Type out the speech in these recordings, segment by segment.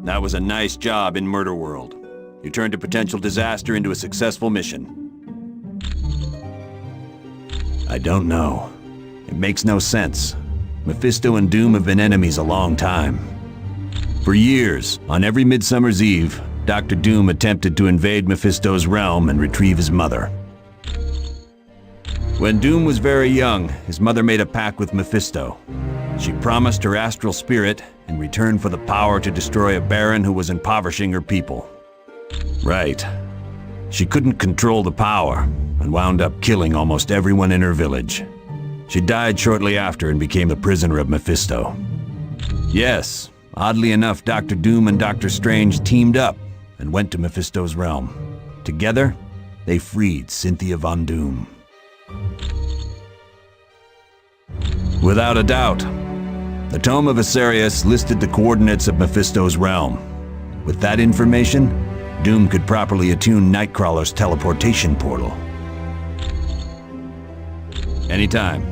That was a nice job in Murder World. You turned a potential disaster into a successful mission. I don't know. It makes no sense. Mephisto and Doom have been enemies a long time. For years, on every Midsummer's Eve, Dr. Doom attempted to invade Mephisto's realm and retrieve his mother. When Doom was very young, his mother made a pact with Mephisto. She promised her astral spirit in return for the power to destroy a baron who was impoverishing her people. Right. She couldn't control the power and wound up killing almost everyone in her village. She died shortly after and became the prisoner of Mephisto. Yes, oddly enough, Dr. Doom and Dr. Strange teamed up and went to Mephisto's realm. Together, they freed Cynthia Von Doom. Without a doubt, the Tome of Asarius listed the coordinates of Mephisto's realm. With that information, Doom could properly attune Nightcrawler's teleportation portal. Anytime.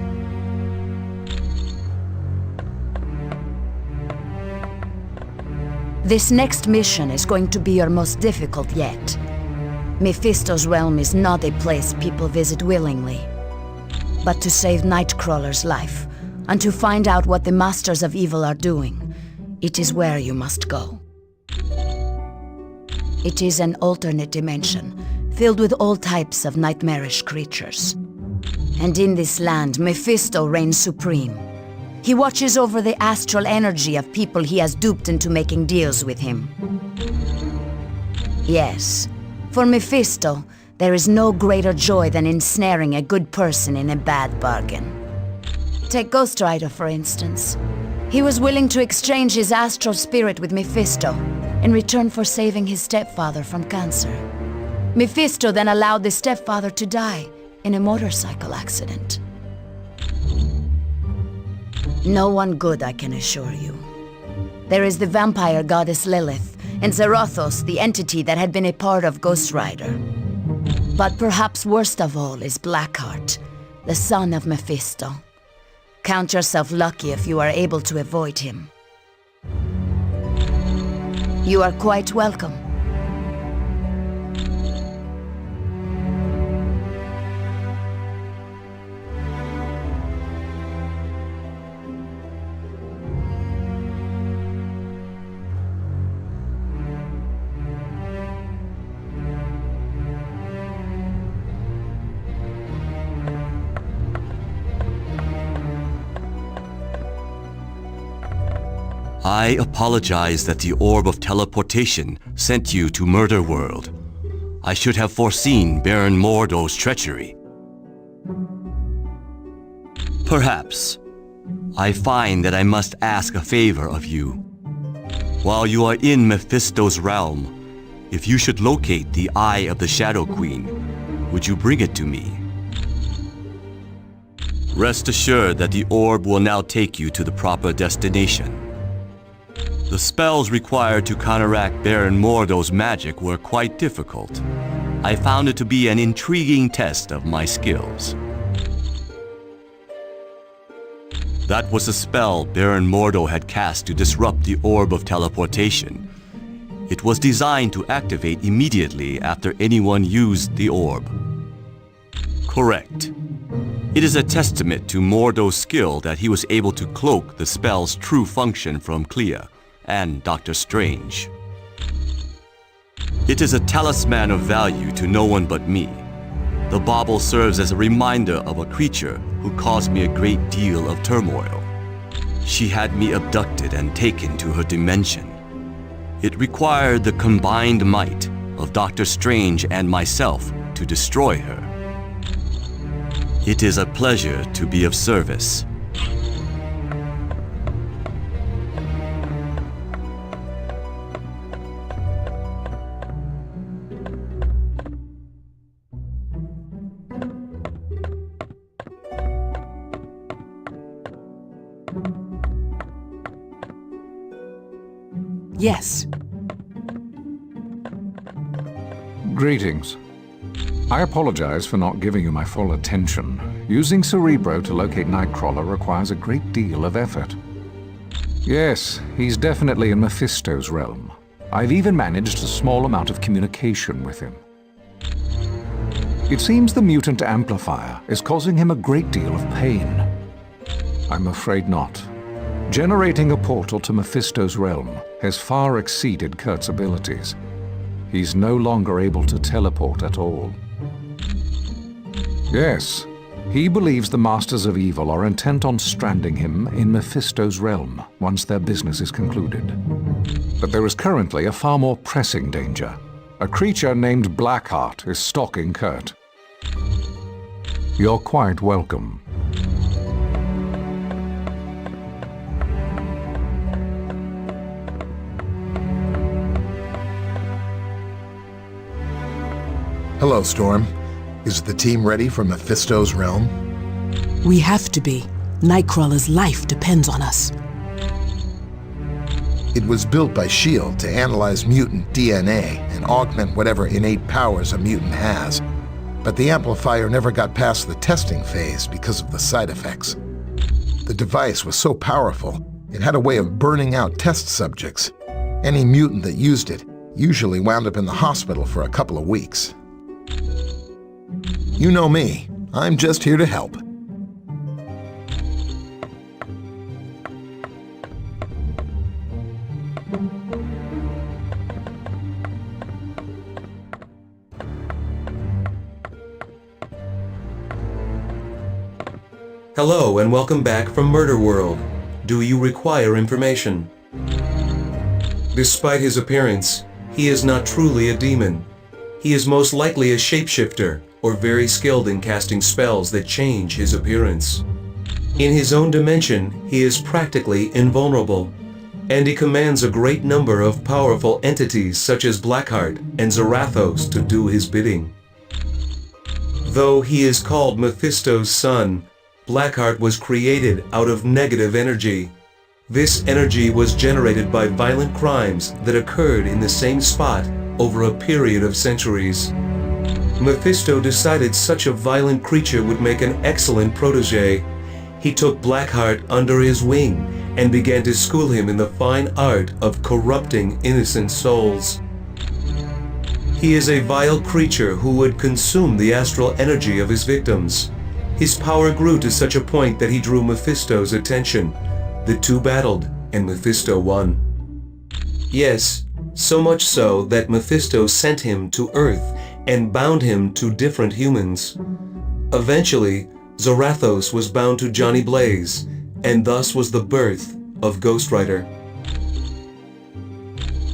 This next mission is going to be your most difficult yet. Mephisto's realm is not a place people visit willingly. But to save Nightcrawler's life, and to find out what the Masters of Evil are doing, it is where you must go. It is an alternate dimension, filled with all types of nightmarish creatures. And in this land, Mephisto reigns supreme. He watches over the astral energy of people he has duped into making deals with him. Yes, for Mephisto, there is no greater joy than ensnaring a good person in a bad bargain. Take Ghost Rider, for instance. He was willing to exchange his astral spirit with Mephisto in return for saving his stepfather from cancer. Mephisto then allowed the stepfather to die in a motorcycle accident. No one good, I can assure you. There is the vampire goddess Lilith, and Zarathos, the entity that had been a part of Ghost Rider. But perhaps worst of all is Blackheart, the son of Mephisto. Count yourself lucky if you are able to avoid him. You are quite welcome. I apologize that the Orb of Teleportation sent you to Murder World. I should have foreseen Baron Mordo's treachery. Perhaps. I find that I must ask a favor of you. While you are in Mephisto's realm, if you should locate the Eye of the Shadow Queen, would you bring it to me? Rest assured that the orb will now take you to the proper destination. The spells required to counteract Baron Mordo's magic were quite difficult. I found it to be an intriguing test of my skills. That was a spell Baron Mordo had cast to disrupt the Orb of Teleportation. It was designed to activate immediately after anyone used the orb. Correct. It is a testament to Mordo's skill that he was able to cloak the spell's true function from Clea and Dr. Strange. It is a talisman of value to no one but me. The bauble serves as a reminder of a creature who caused me a great deal of turmoil. She had me abducted and taken to her dimension. It required the combined might of Dr. Strange and myself to destroy her. It is a pleasure to be of service. Yes. Greetings. I apologize for not giving you my full attention. Using Cerebro to locate Nightcrawler requires a great deal of effort. Yes, he's definitely in Mephisto's realm. I've even managed a small amount of communication with him. It seems the mutant amplifier is causing him a great deal of pain. I'm afraid not. Generating a portal to Mephisto's realm has far exceeded Kurt's abilities. He's no longer able to teleport at all. Yes, he believes the Masters of Evil are intent on stranding him in Mephisto's realm once their business is concluded. But there is currently a far more pressing danger. A creature named Blackheart is stalking Kurt. You're quite welcome. Hello, Storm. Is the team ready for Mephisto's realm? We have to be. Nightcrawler's life depends on us. It was built by S.H.I.E.L.D. to analyze mutant DNA and augment whatever innate powers a mutant has. But the amplifier never got past the testing phase because of the side effects. The device was so powerful, it had a way of burning out test subjects. Any mutant that used it usually wound up in the hospital for a couple of weeks. You know me. I'm just here to help. Hello and welcome back from Murder World. Do you require information? Despite his appearance, he is not truly a demon. He is most likely a shapeshifter, or very skilled in casting spells that change his appearance. In his own dimension, he is practically invulnerable, and he commands a great number of powerful entities such as Blackheart and Zarathos to do his bidding. Though he is called Mephisto's son, Blackheart was created out of negative energy. This energy was generated by violent crimes that occurred in the same spot over a period of centuries. Mephisto decided such a violent creature would make an excellent protege. He took Blackheart under his wing and began to school him in the fine art of corrupting innocent souls. He is a vile creature who would consume the astral energy of his victims. His power grew to such a point that he drew Mephisto's attention. The two battled, and Mephisto won. Yes, so much so that Mephisto sent him to Earth and bound him to different humans. Eventually, Zarathos was bound to Johnny Blaze, and thus was the birth of Ghost Rider.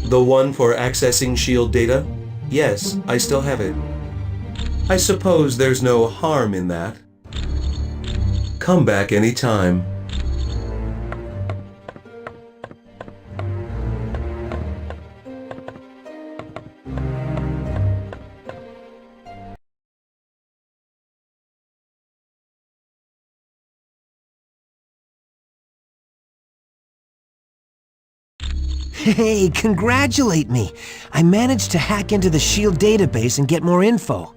The one for accessing S.H.I.E.L.D. data? Yes, I still have it. I suppose there's no harm in that. Come back anytime. Hey, congratulate me! I managed to hack into the S.H.I.E.L.D. database and get more info.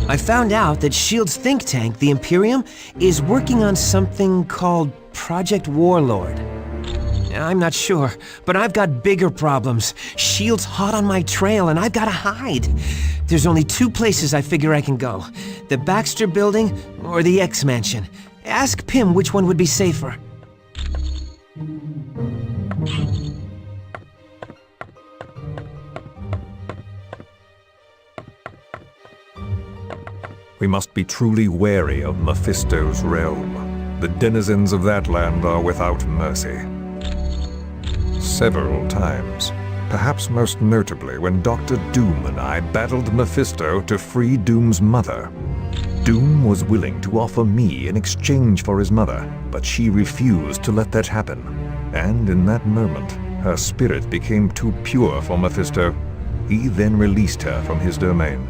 I found out that S.H.I.E.L.D.'s think tank, the Imperium, is working on something called Project Warlord. I'm not sure, but I've got bigger problems. S.H.I.E.L.D's hot on my trail and I've gotta hide. There's only two places I figure I can go. The Baxter Building or the X-Mansion. Ask Pym which one would be safer. We must be truly wary of Mephisto's realm. The denizens of that land are without mercy. Several times, perhaps most notably when Dr. Doom and I battled Mephisto to free Doom's mother. Doom was willing to offer me in exchange for his mother, but she refused to let that happen. And in that moment, her spirit became too pure for Mephisto. He then released her from his domain.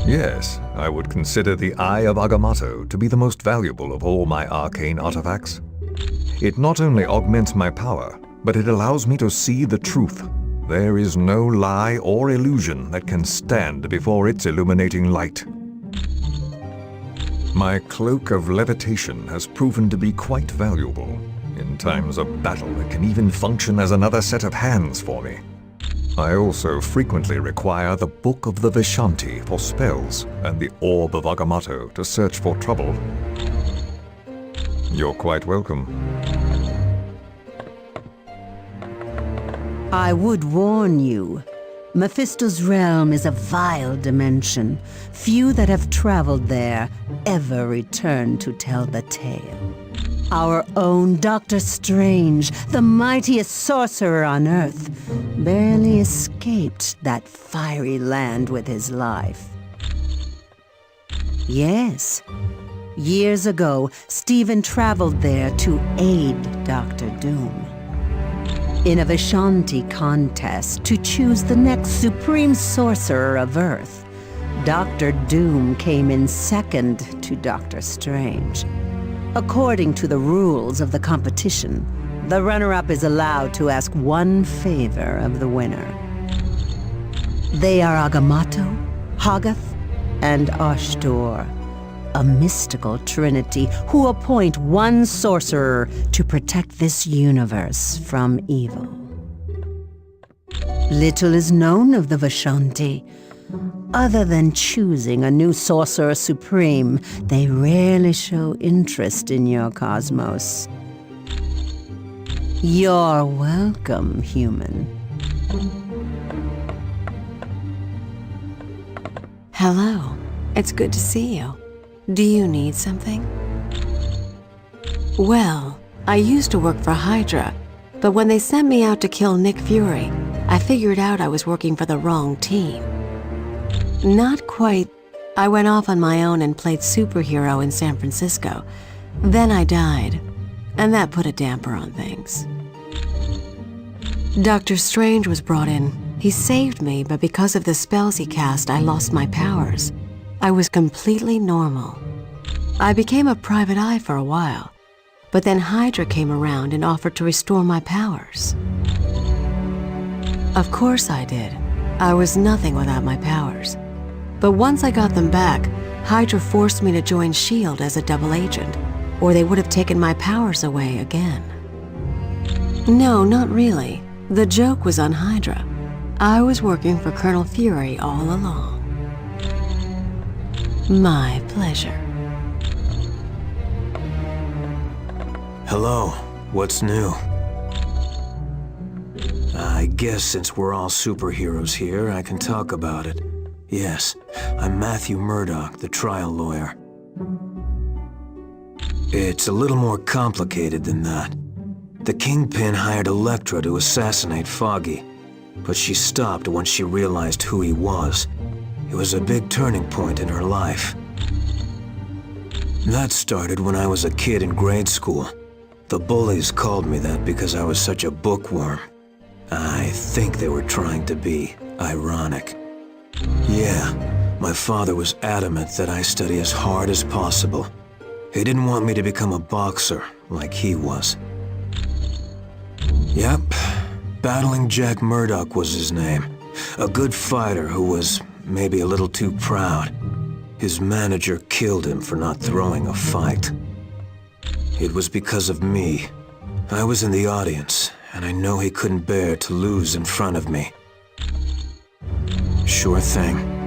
Yes, I would consider the Eye of Agamotto to be the most valuable of all my arcane artifacts. It not only augments my power, but it allows me to see the truth. There is no lie or illusion that can stand before its illuminating light. My cloak of levitation has proven to be quite valuable. In times of battle, it can even function as another set of hands for me. I also frequently require the Book of the Vishanti for spells and the Orb of Agamotto to search for trouble. You're quite welcome. I would warn you. Mephisto's realm is a vile dimension. Few that have traveled there ever return to tell the tale. Our own Dr. Strange, the mightiest sorcerer on Earth, barely escaped that fiery land with his life. Yes, years ago, Stephen traveled there to aid Dr. Doom. In a Vishanti contest to choose the next supreme sorcerer of Earth, Dr. Doom came in second to Dr. Strange. According to the rules of the competition, the runner-up is allowed to ask one favor of the winner. They are Agamotto, Hoggoth, and Ashtor, a mystical trinity who appoint one sorcerer to protect this universe from evil. Little is known of the Vishanti. Other than choosing a new sorcerer supreme, they rarely show interest in your cosmos. You're welcome, human. Hello. It's good to see you. Do you need something? Well, I used to work for Hydra, but when they sent me out to kill Nick Fury, I figured out I was working for the wrong team. Not quite. I went off on my own and played superhero in San Francisco. Then I died, and that put a damper on things. Dr. Strange was brought in. He saved me, but because of the spells he cast, I lost my powers. I was completely normal. I became a private eye for a while, but then Hydra came around and offered to restore my powers. Of course I did. I was nothing without my powers. But once I got them back, Hydra forced me to join S.H.I.E.L.D. as a double agent, or they would have taken my powers away again. No, not really. The joke was on Hydra. I was working for Colonel Fury all along. My pleasure. Hello, what's new? I guess since we're all superheroes here, I can talk about it. Yes, I'm Matthew Murdoch, the trial lawyer. It's a little more complicated than that. The Kingpin hired Elektra to assassinate Foggy, but she stopped once she realized who he was. It was a big turning point in her life. That started when I was a kid in grade school. The bullies called me that because I was such a bookworm. I think they were trying to be ironic. Yeah, my father was adamant that I study as hard as possible. He didn't want me to become a boxer like he was. Yep, Battling Jack Murdoch was his name. A good fighter who was maybe a little too proud. His manager killed him for not throwing a fight. It was because of me. I was in the audience, and I know he couldn't bear to lose in front of me. Sure thing.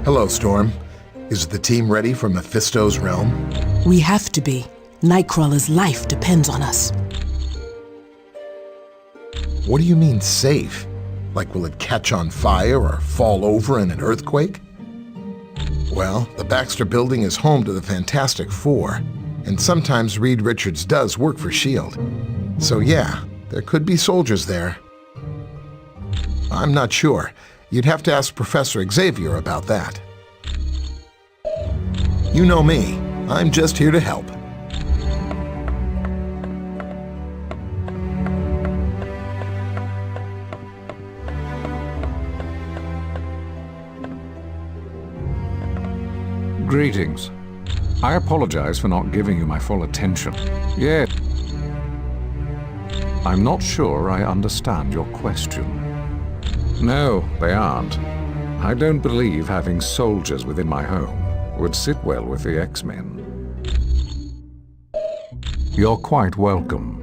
Hello, Storm. Is the team ready for Mephisto's realm? We have to be. Nightcrawler's life depends on us. What do you mean, safe? Like, will it catch on fire or fall over in an earthquake? Well, the Baxter Building is home to the Fantastic Four, and sometimes Reed Richards does work for S.H.I.E.L.D. So yeah, there could be soldiers there. I'm not sure. You'd have to ask Professor Xavier about that. You know me. I'm just here to help. Greetings. I apologize for not giving you my full attention. Yes. I'm not sure I understand your question. No, they aren't. I don't believe having soldiers within my home would sit well with the X-Men. You're quite welcome.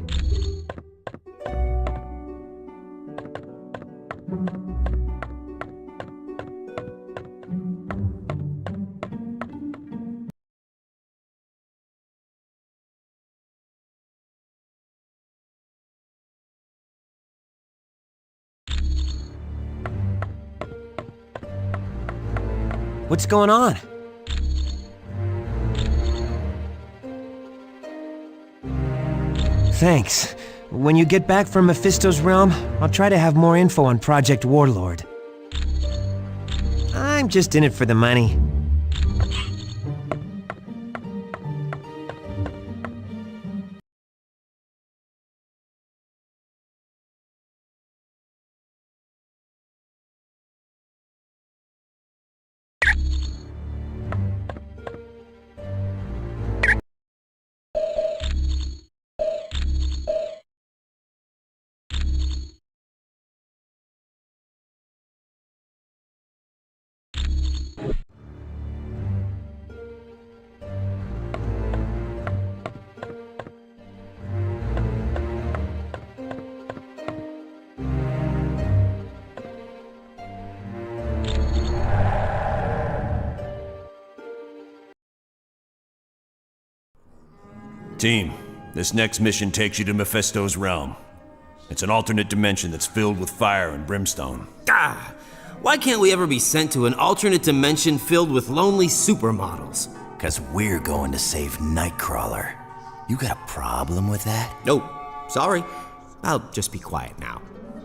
What's going on? Thanks. When you get back from Mephisto's realm, I'll try to have more info on Project Warlord. I'm just in it for the money. Team, this next mission takes you to Mephisto's realm. It's an alternate dimension that's filled with fire and brimstone. Ah! Why can't we ever be sent to an alternate dimension filled with lonely supermodels? 'Cause we're going to save Nightcrawler. You got a problem with that? Nope. Sorry. I'll just be quiet now.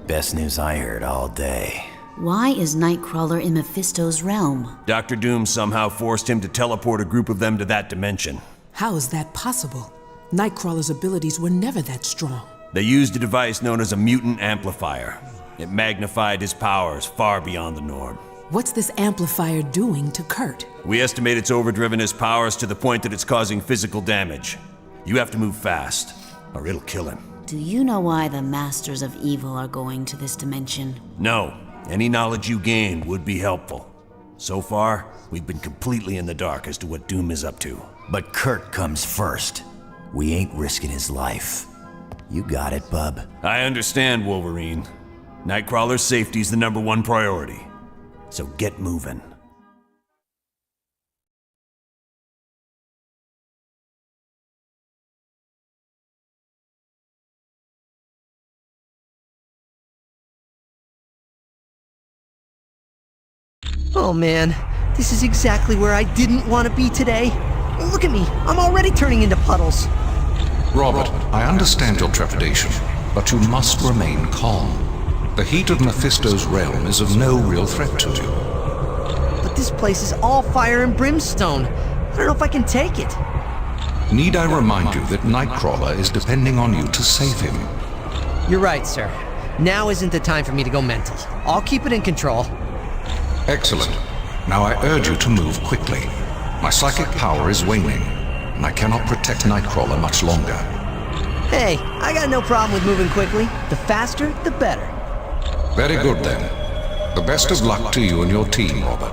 Best news I heard all day. Why is Nightcrawler in Mephisto's realm? Dr. Doom somehow forced him to teleport a group of them to that dimension. How is that possible? Nightcrawler's abilities were never that strong. They used a device known as a mutant amplifier. It magnified his powers far beyond the norm. What's this amplifier doing to Kurt? We estimate it's overdriven his powers to the point that it's causing physical damage. You have to move fast, or it'll kill him. Do you know why the Masters of Evil are going to this dimension? No. Any knowledge you gain would be helpful. So far, we've been completely in the dark as to what Doom is up to. But Kurt comes first. We ain't risking his life. You got it, bub. I understand, Wolverine. Nightcrawler's safety's the #1 priority. So get moving. Oh man, this is exactly where I didn't want to be today. Look at me, I'm already turning into puddles. Robert, I understand your trepidation, but you must remain calm. The heat of Mephisto's realm is of no real threat to you. But this place is all fire and brimstone. I don't know if I can take it. Need I remind you that Nightcrawler is depending on you to save him? You're right, sir. Now isn't the time for me to go mental. I'll keep it in control. Excellent. Now I urge you to move quickly. My psychic power is waning, and I cannot protect Nightcrawler much longer. Hey, I got no problem with moving quickly. The faster, the better. Very good then. The best of luck to you and your team, Robert.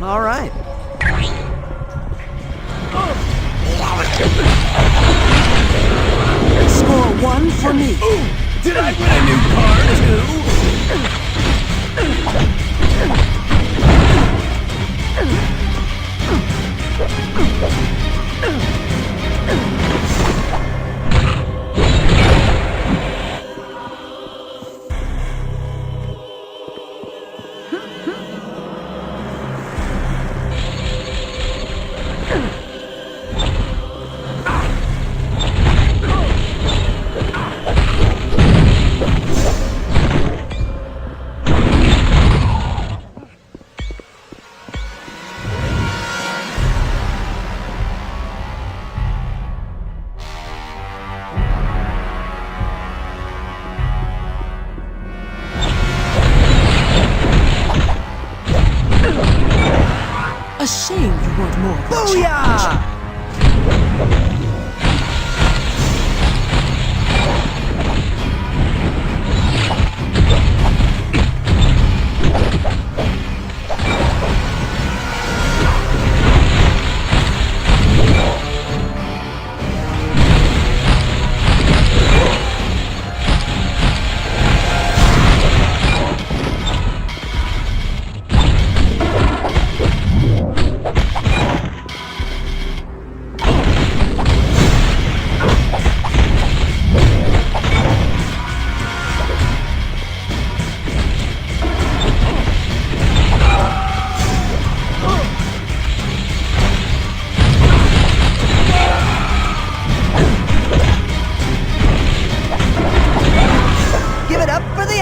All right. Score 1 for me. Did I win a new car, too? Booyah!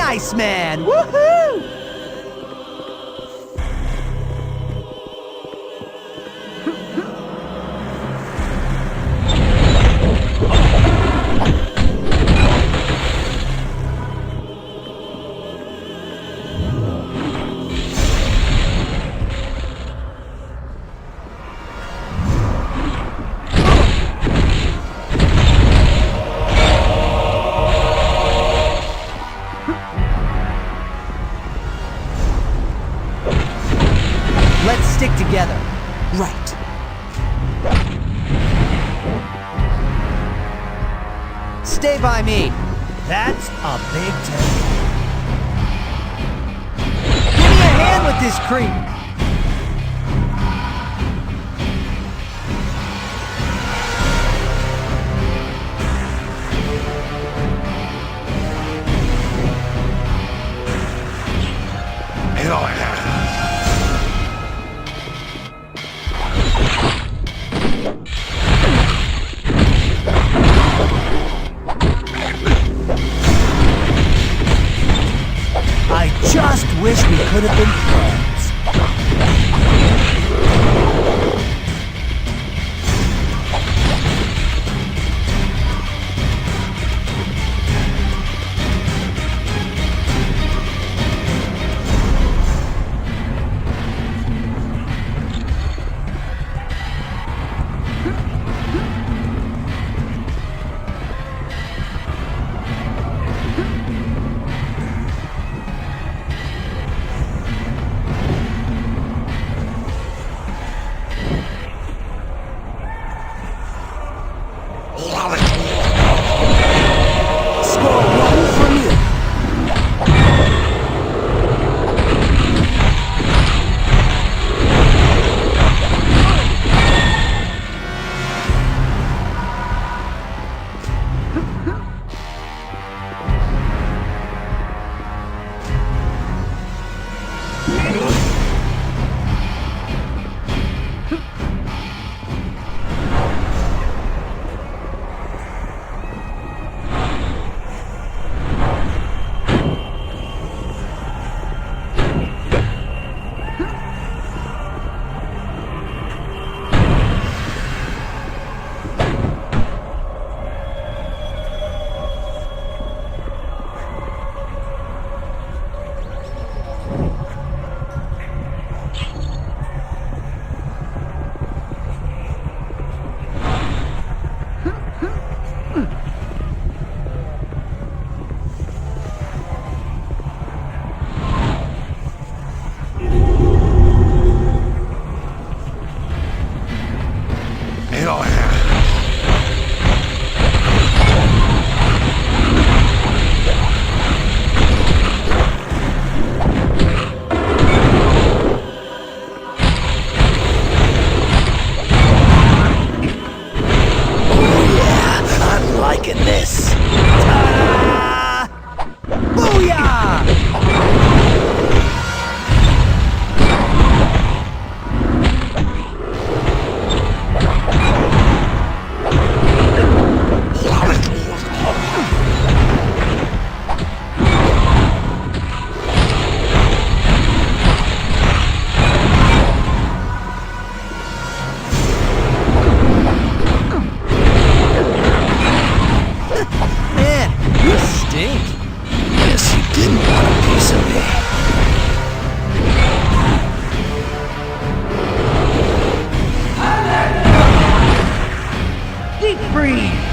Iceman! Woohoo! Let's stick together. Right. Stay by me. That's a big tank. Give me a hand with this creep. I just wish we could have been friends. Score one for me. I'm liking this. Ta-da! Booyah! free!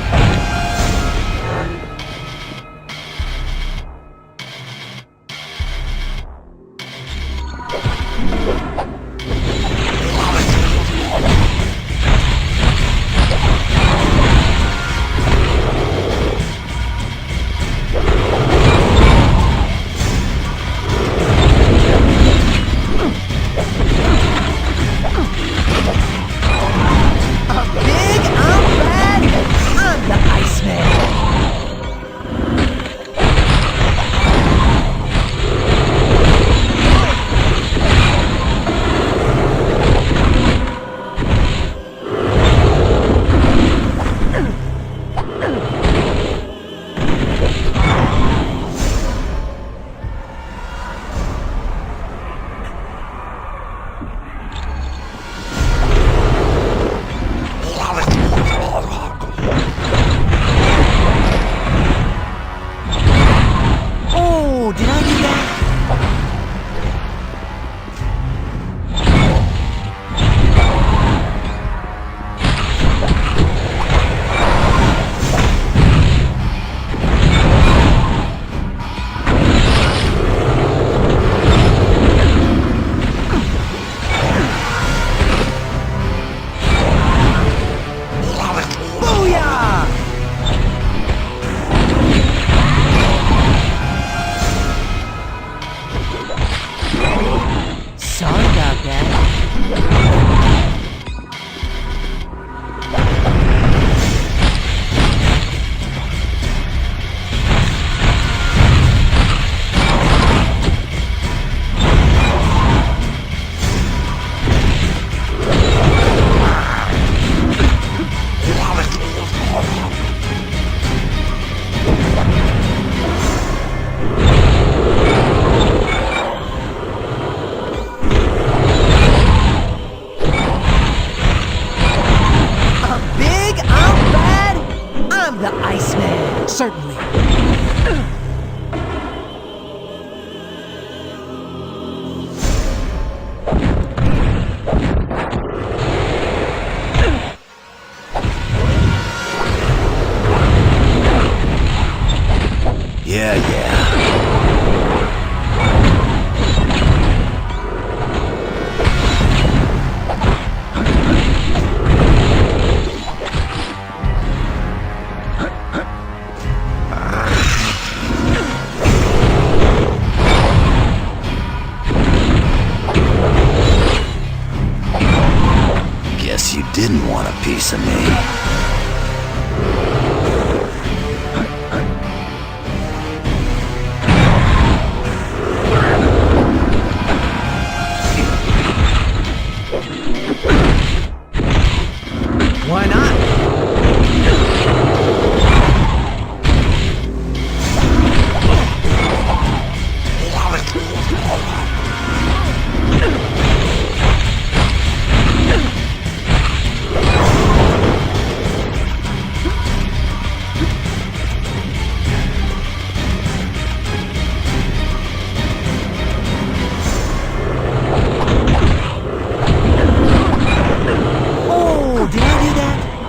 Certainly. Yeah. Guess you didn't want a piece of me. Why not? Oh, did I do that?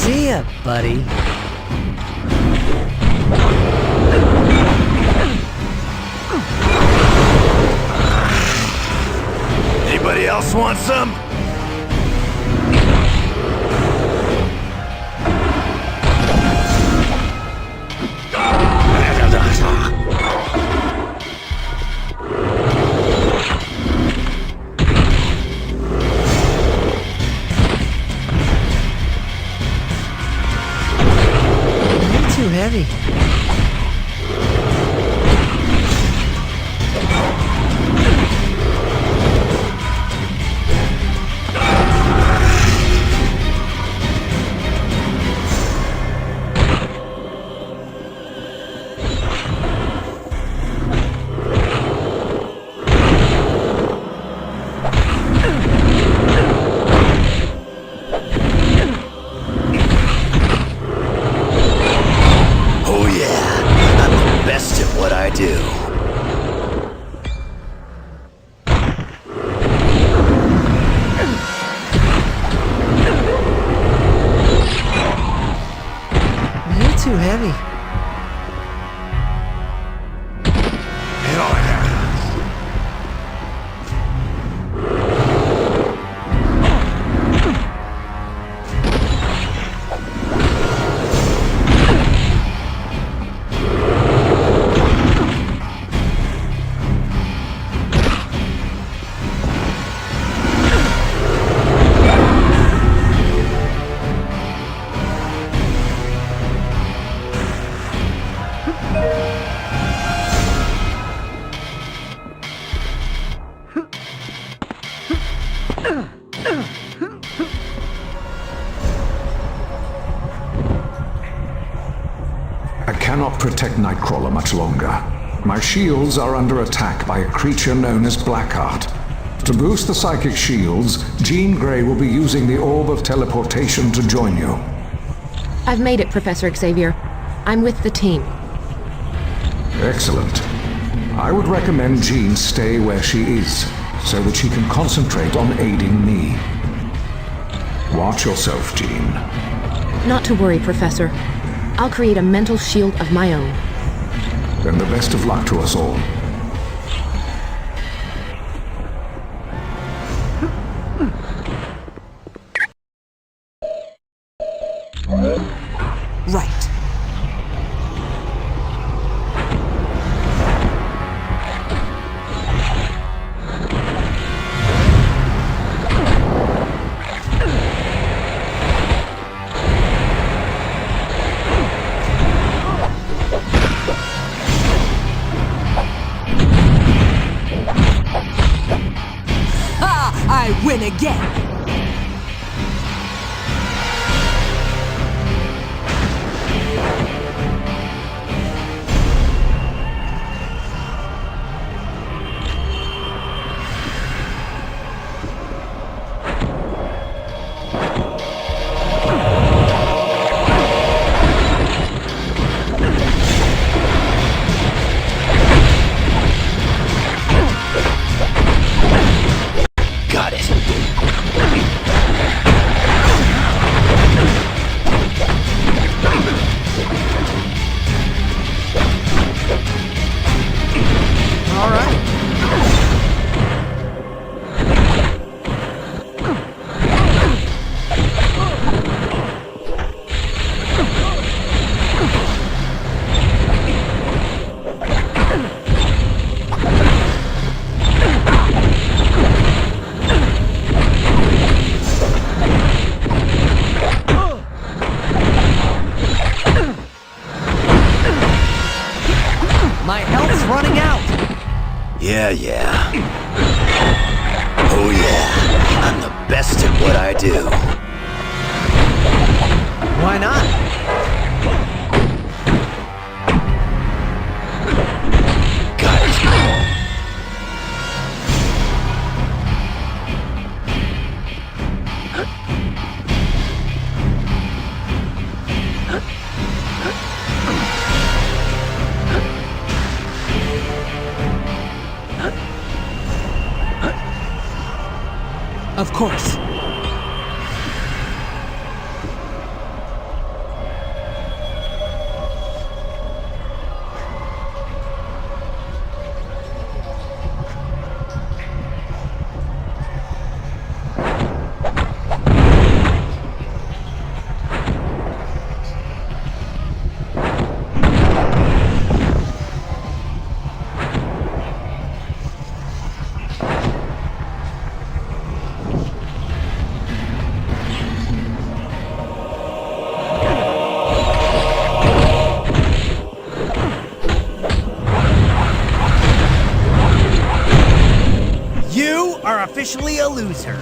See ya, buddy. Anybody else want some? Too heavy. Too heavy. I cannot protect Nightcrawler much longer. My shields are under attack by a creature known as Blackheart. To boost the psychic shields, Jean Grey will be using the Orb of Teleportation to join you. I've made it, Professor Xavier. I'm with the team. Excellent. I would recommend Jean stay where she is, so that she can concentrate on aiding me. Watch yourself, Jean. Not to worry, Professor. I'll create a mental shield of my own. Then the best of luck to us all. Right. I win again! Got it. All right. My health's running out. Yeah. Oh yeah, I'm the best at what I do. Why not? Got it. Of course. loser.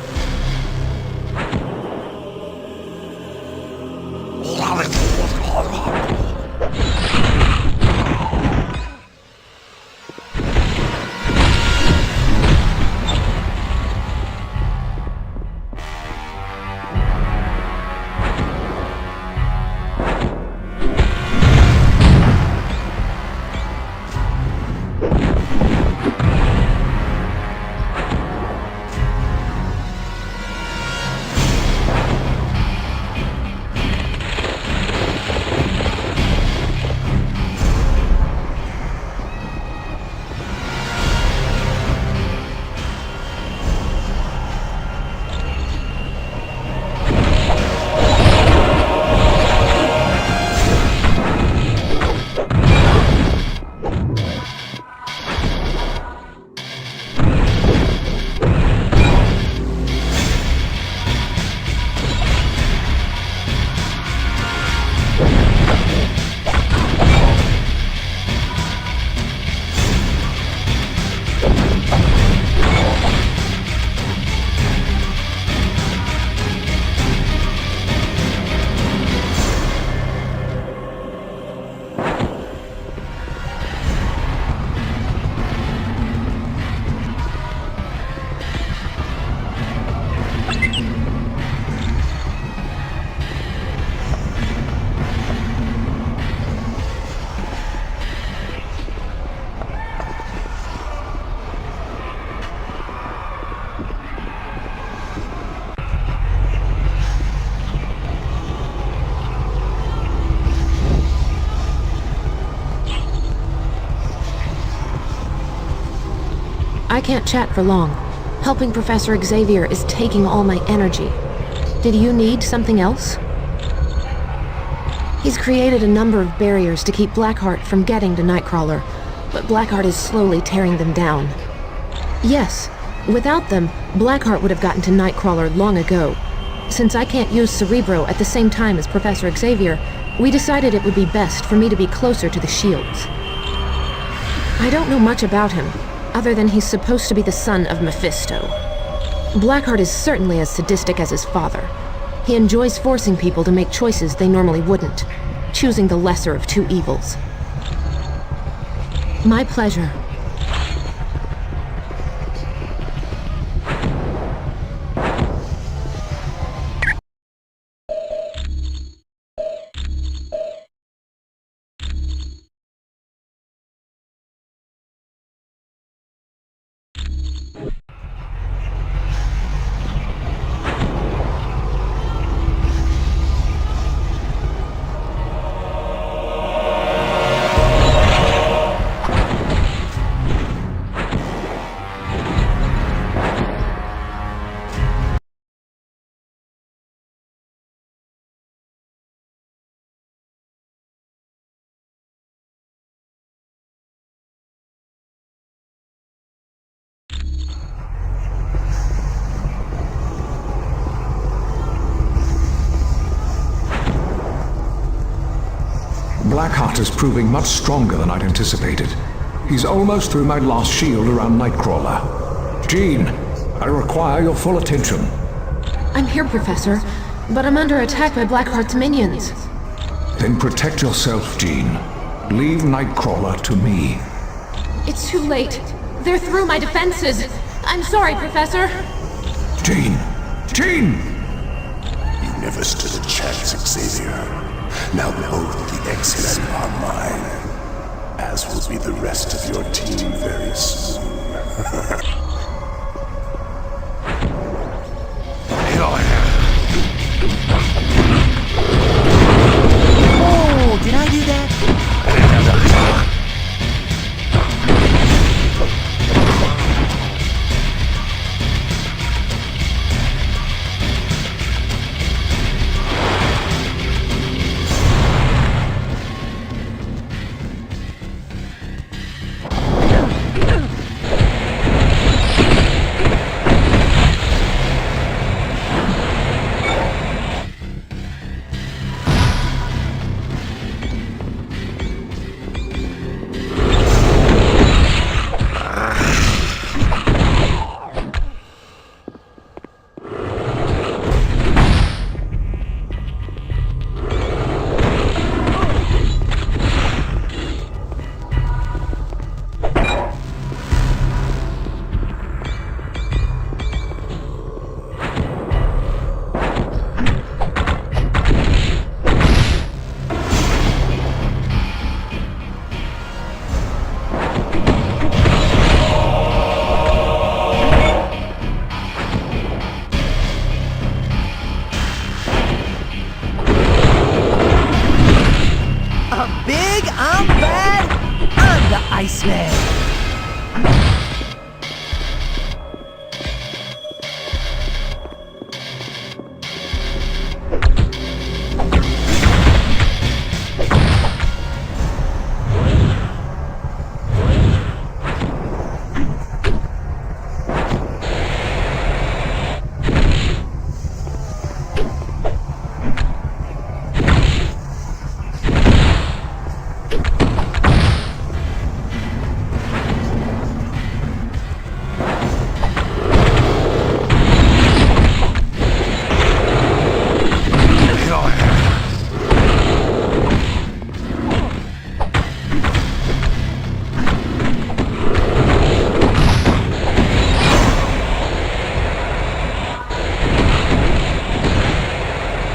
I can't chat for long. Helping Professor Xavier is taking all my energy. Did you need something else? He's created a number of barriers to keep Blackheart from getting to Nightcrawler, but Blackheart is slowly tearing them down. Yes, without them, Blackheart would have gotten to Nightcrawler long ago. Since I can't use Cerebro at the same time as Professor Xavier, we decided it would be best for me to be closer to the shields. I don't know much about him, other than he's supposed to be the son of Mephisto. Blackheart is certainly as sadistic as his father. He enjoys forcing people to make choices they normally wouldn't, choosing the lesser of two evils. My pleasure. Blackheart is proving much stronger than I'd anticipated. He's almost through my last shield around Nightcrawler. Jean, I require your full attention. I'm here, Professor, but I'm under attack by Blackheart's minions. Then protect yourself, Jean. Leave Nightcrawler to me. It's too late. They're through my defenses. I'm sorry, Professor. Jean! Jean! You never stood a chance, Xavier. Now both the X-Men are mine, as will be the rest of your team very soon. Oh, did I do that? snare.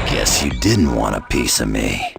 Guess you didn't want a piece of me.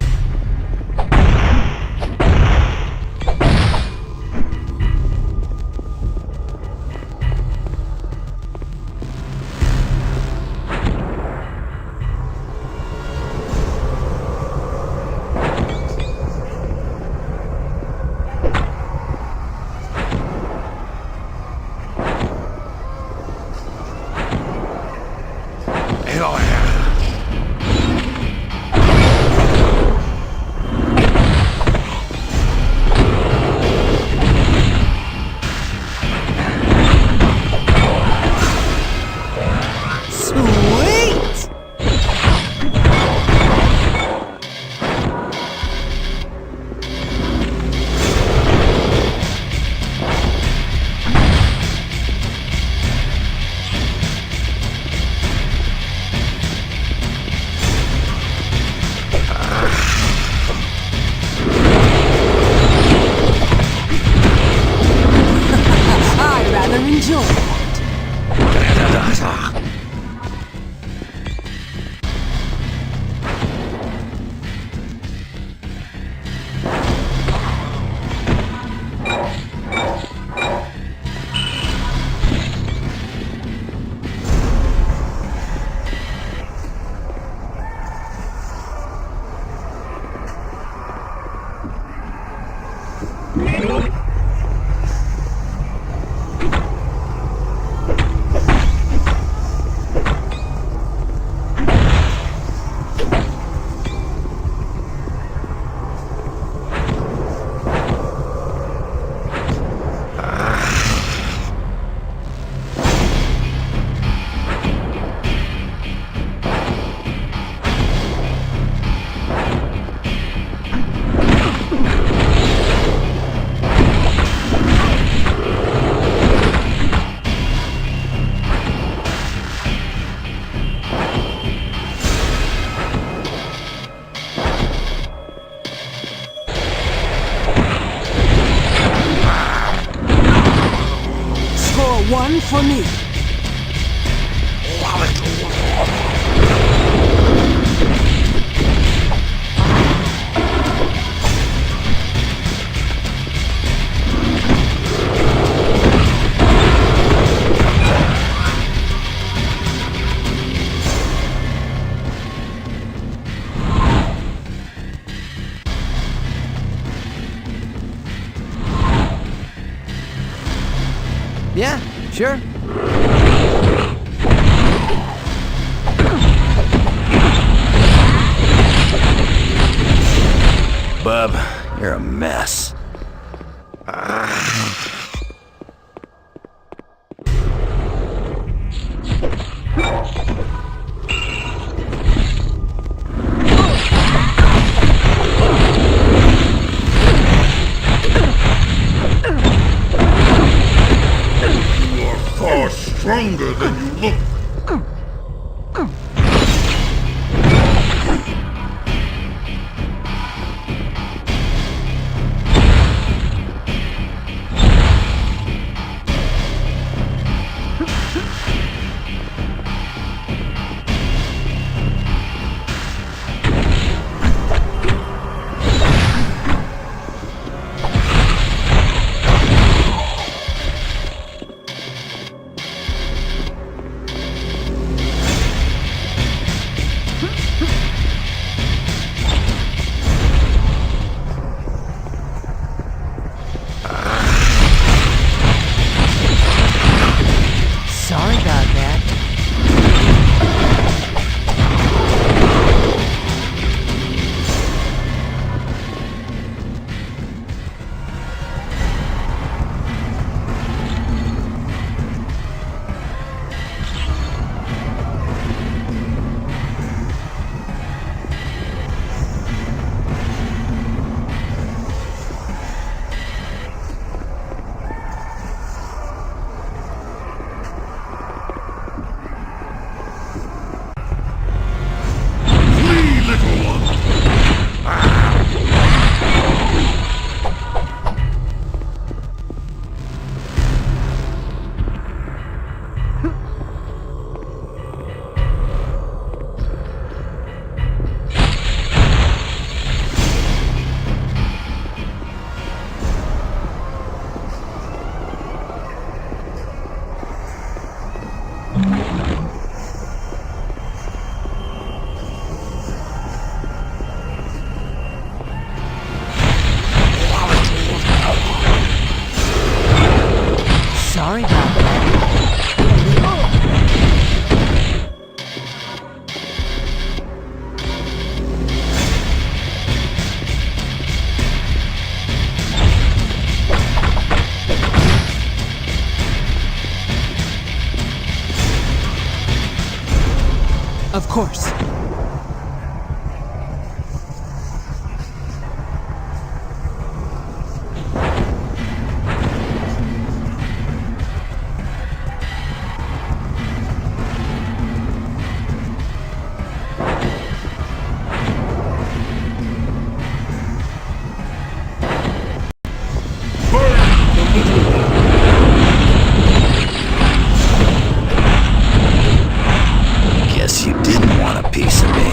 One for me. Yeah, sure. Bub, you're a mess. Far stronger than you look. course. Guess you didn't want a piece of me.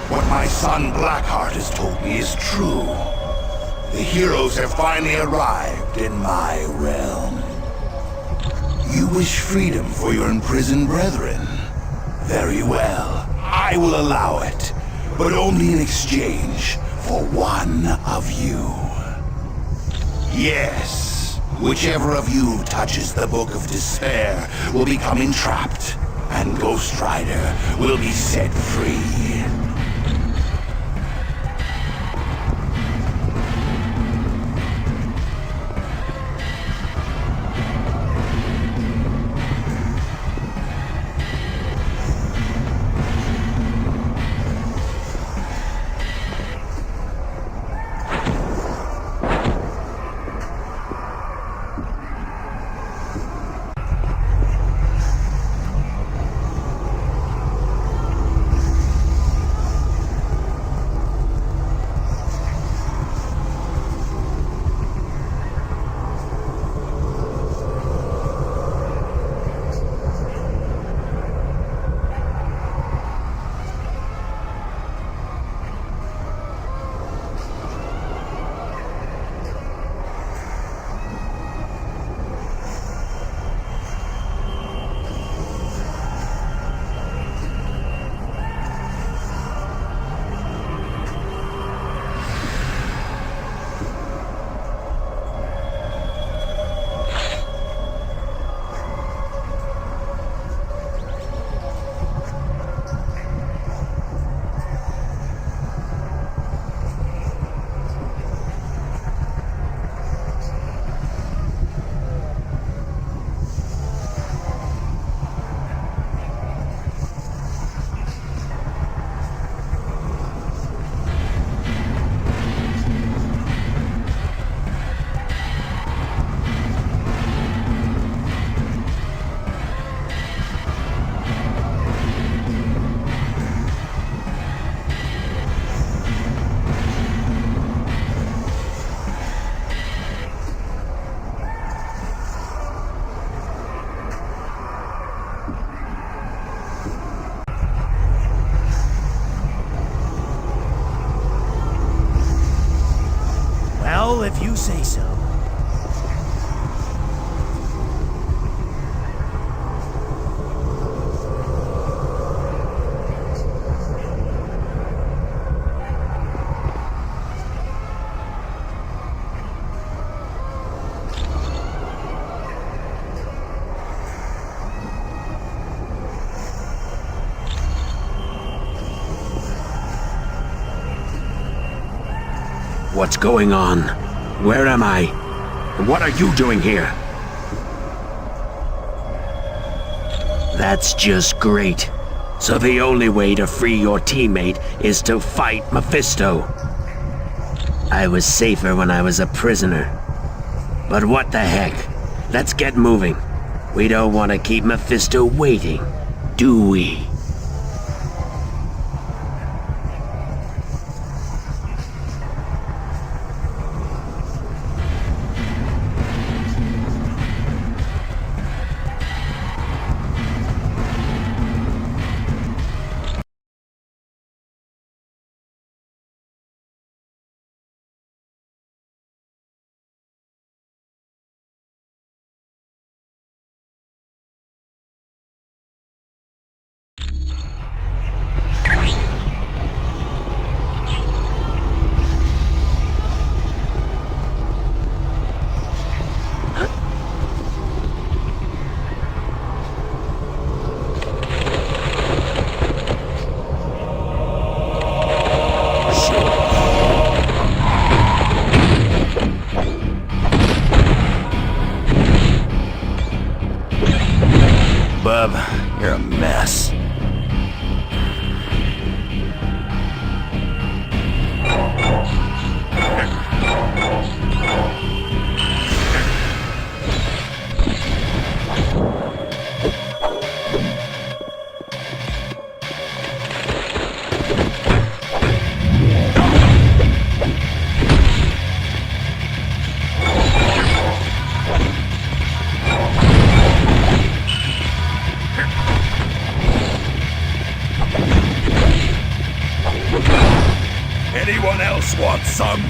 What my son Blackheart has told me is true. The heroes have finally arrived in my realm. You wish freedom for your imprisoned brethren? Very well. I will allow it, but only in exchange for one of you. Yes, whichever of you touches the Book of Despair will become entrapped, and Ghost Rider will be set free. Well, if you say so. What's going on? Where am I? And what are you doing here? That's just great. So the only way to free your teammate is to fight Mephisto. I was safer when I was a prisoner. But what the heck? Let's get moving. We don't want to keep Mephisto waiting, do we? want some?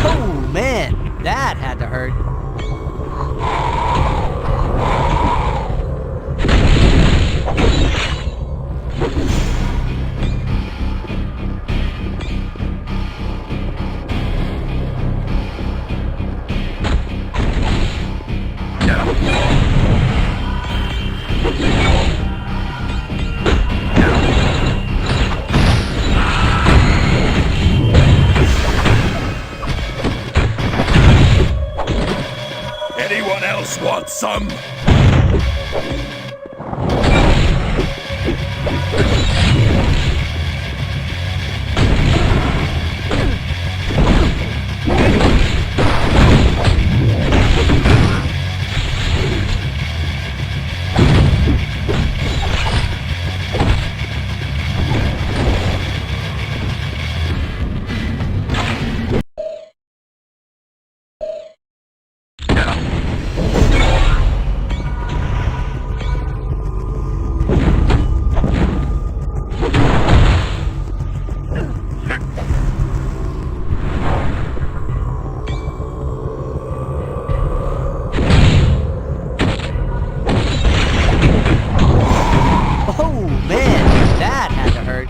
Oh man, that had to hurt. Anyone else want some? Oh man, that had to hurt.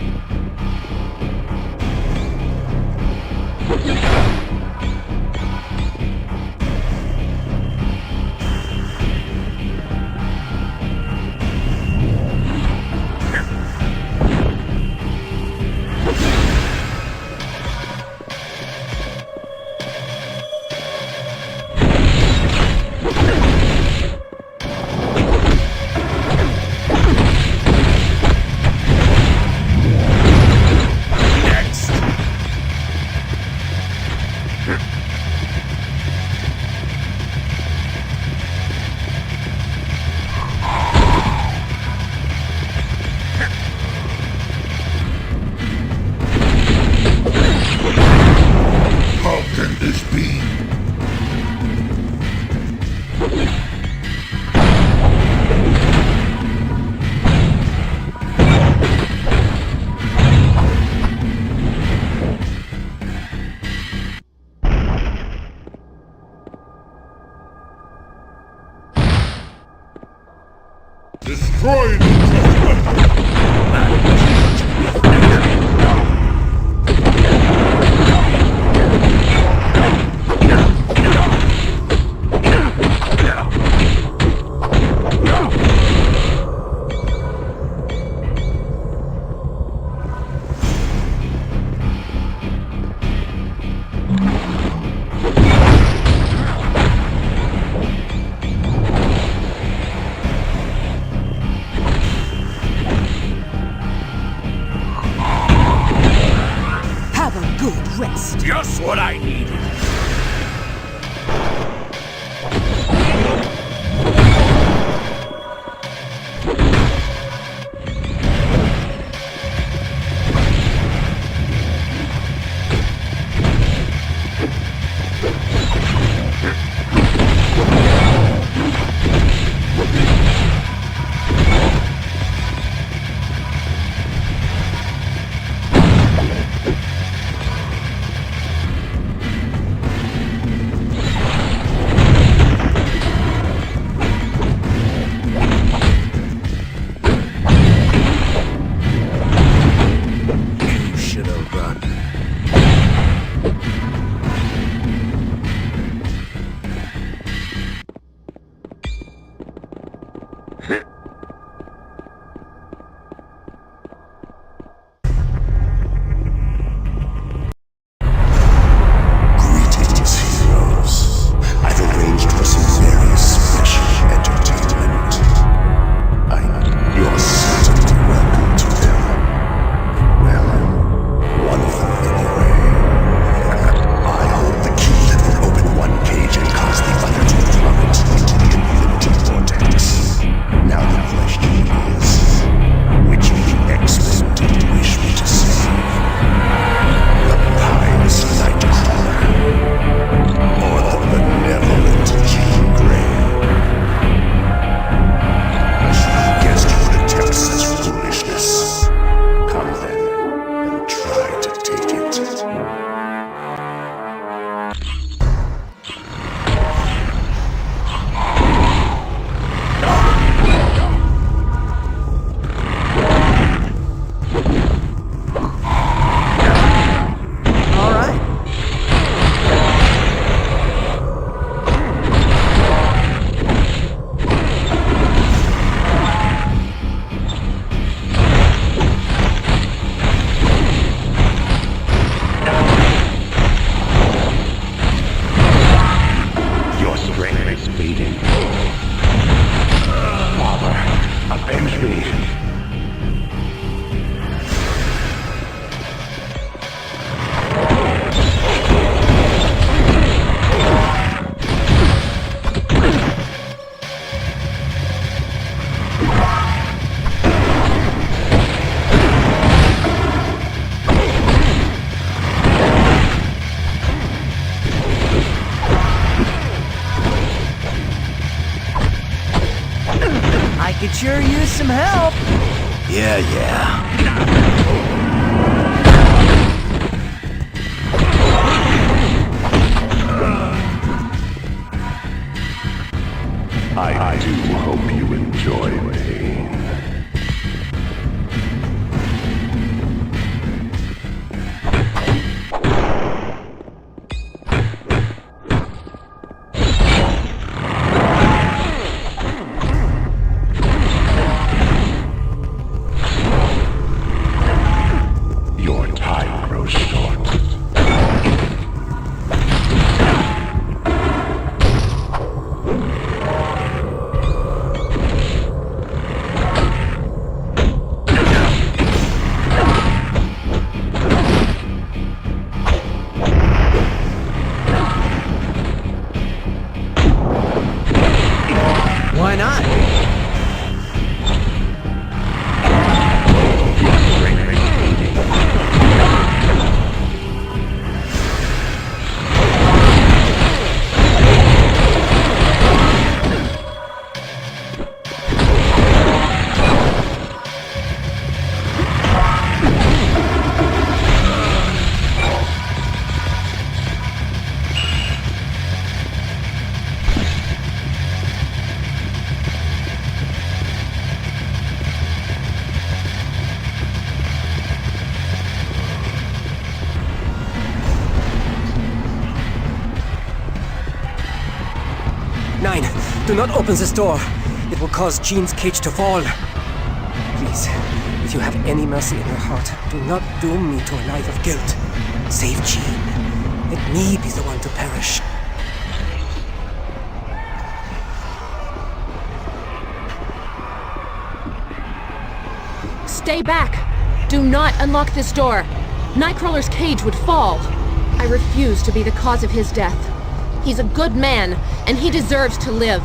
How can this be? Destroy Have a good rest. Just what I needed. Avenge me. I could sure use some help. Yeah, yeah. I do hope you enjoy pain. Your time grows short. Why not? Nine, do not open this door. It will cause Jean's cage to fall. Please, if you have any mercy in your heart, do not doom me to a life of guilt. Save Jean. Let me be the one to perish. Stay back! Do not unlock this door! Nightcrawler's cage would fall. I refuse to be the cause of his death. He's a good man, and he deserves to live.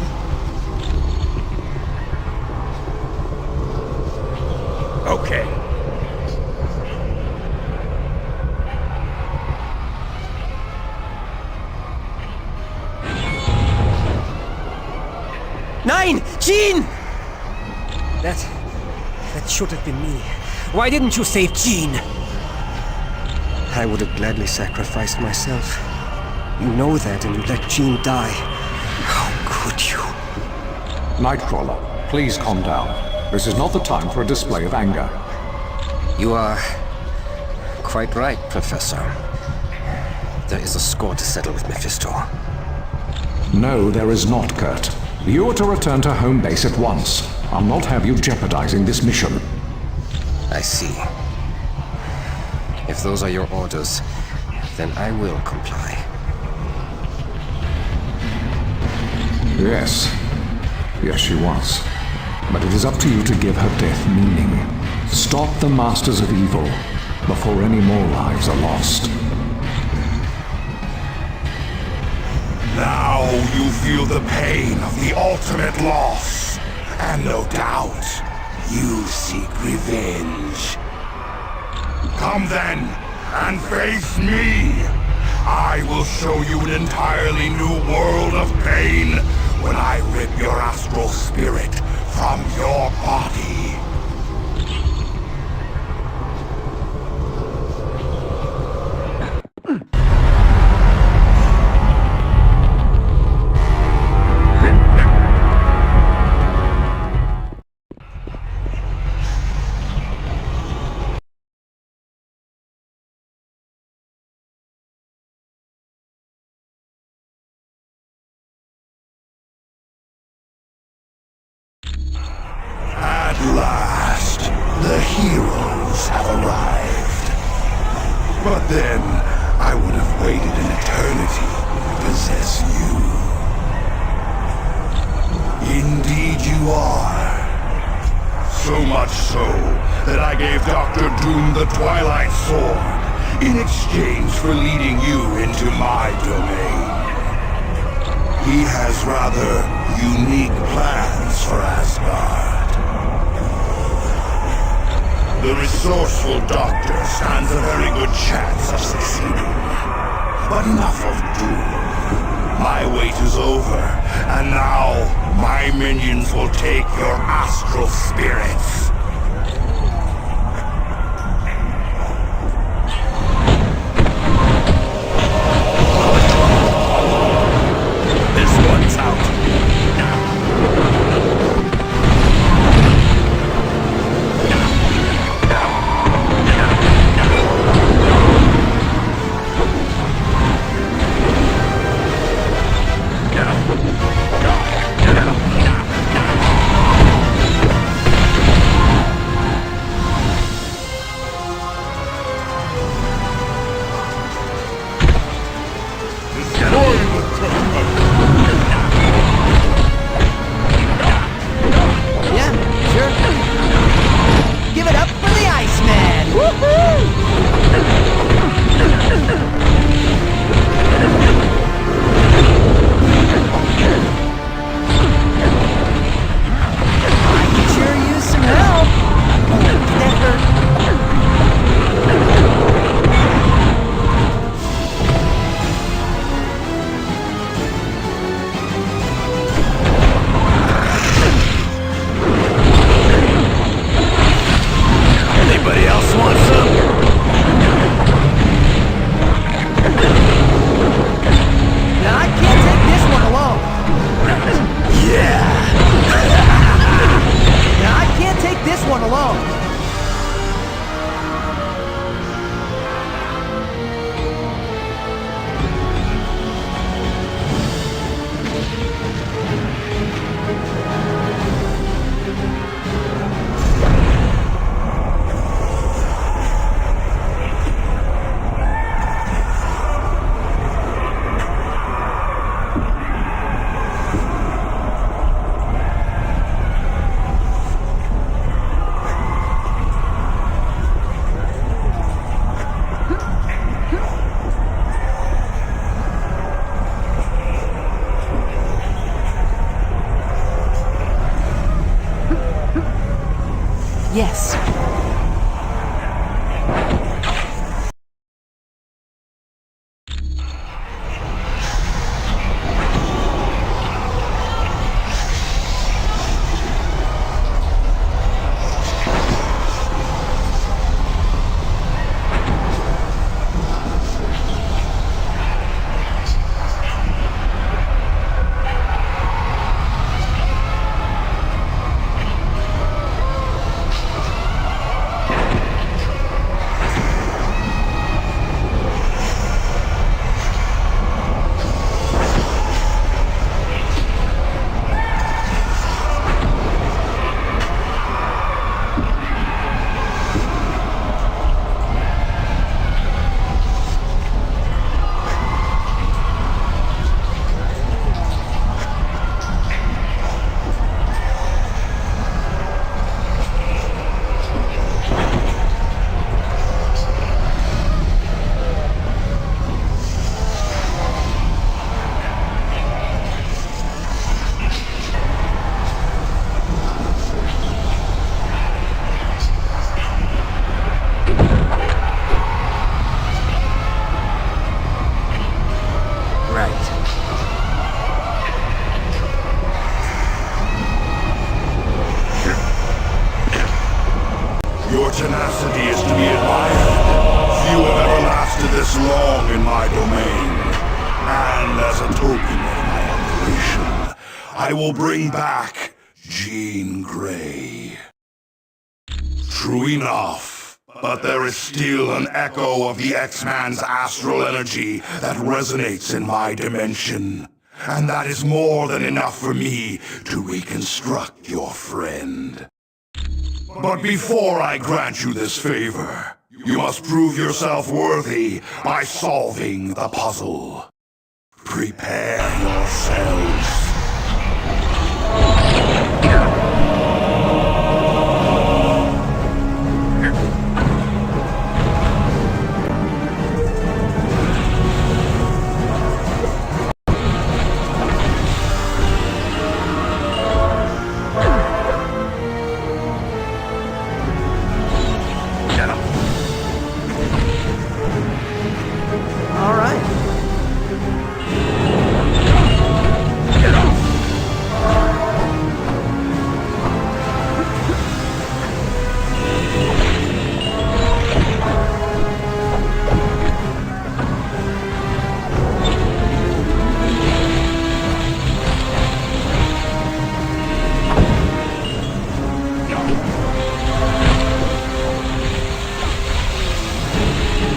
Okay. Nine! Jean! That should have been me. Why didn't you save Jean? I would have gladly sacrificed myself. You know that, and you let Jean die. How could you? Nightcrawler, please calm down. This is not the time for a display of anger. You are quite right, Professor. There is a score to settle with Mephisto. No, there is not, Kurt. You are to return to home base at once. I'll not have you jeopardizing this mission. I see. If those are your orders, then I will comply. Yes. Yes, she was. But it is up to you to give her death meaning. Stop the Masters of Evil before any more lives are lost. Now you feel the pain of the ultimate loss. And no doubt, you seek revenge. Come then, and face me! I will show you an entirely new world of pain when I rip your astral spirit from your body. At last, the heroes have arrived. But then, I would have waited an eternity to possess you. Indeed you are. So much so that I gave Dr. Doom the Twilight Sword in exchange for leading you into my domain. He has rather unique plans for Asgard. The resourceful Doctor stands a very good chance of succeeding. But enough of Doom. My wait is over, and now my minions will take your astral spirits. This one's out. Yes. Your tenacity is to be admired. Few have ever lasted this long in my domain. And as a token of my admiration, I will bring back Jean Grey. True enough, but there is still an echo of the X-Man's astral energy that resonates in my dimension. And that is more than enough for me to reconstruct your friend. But before I grant you this favor, you must prove yourself worthy by solving the puzzle. Prepare yourselves.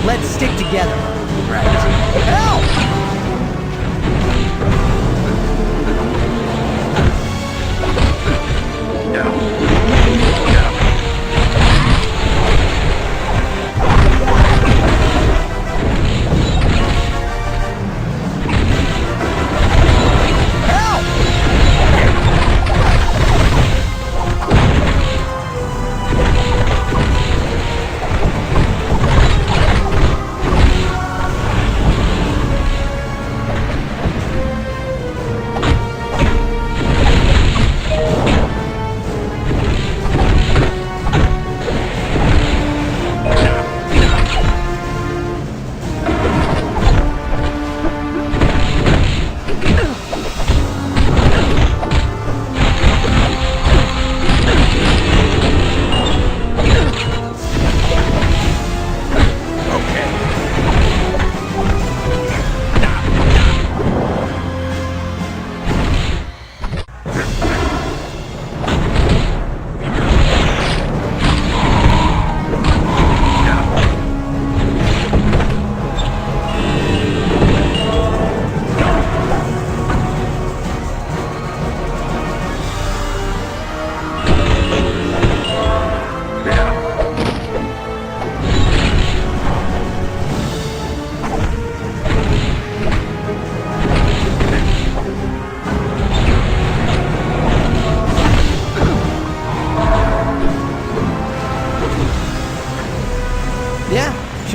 Let's stick together. Right. Help!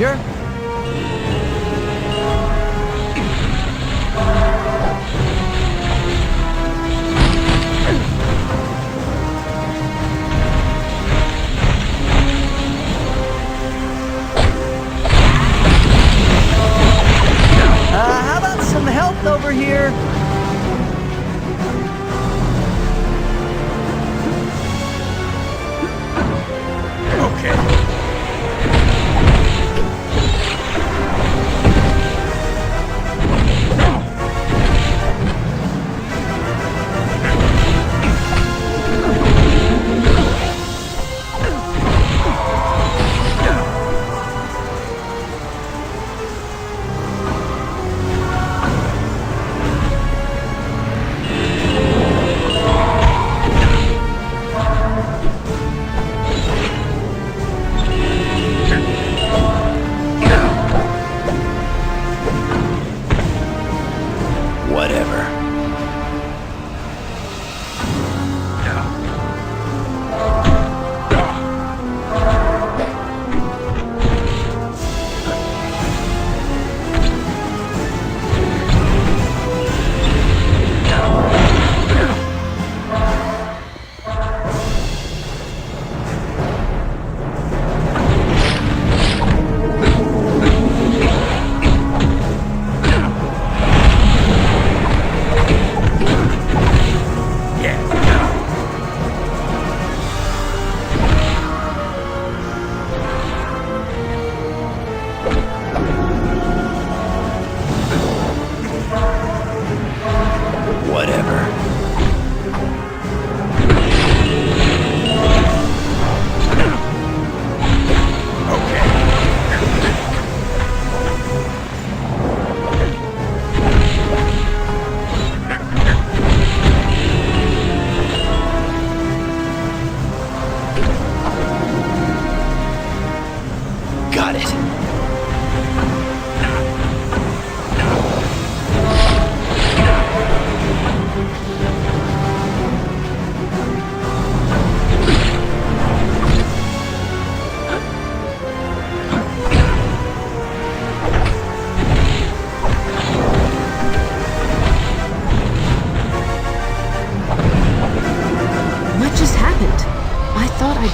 Sure. How about some help over here?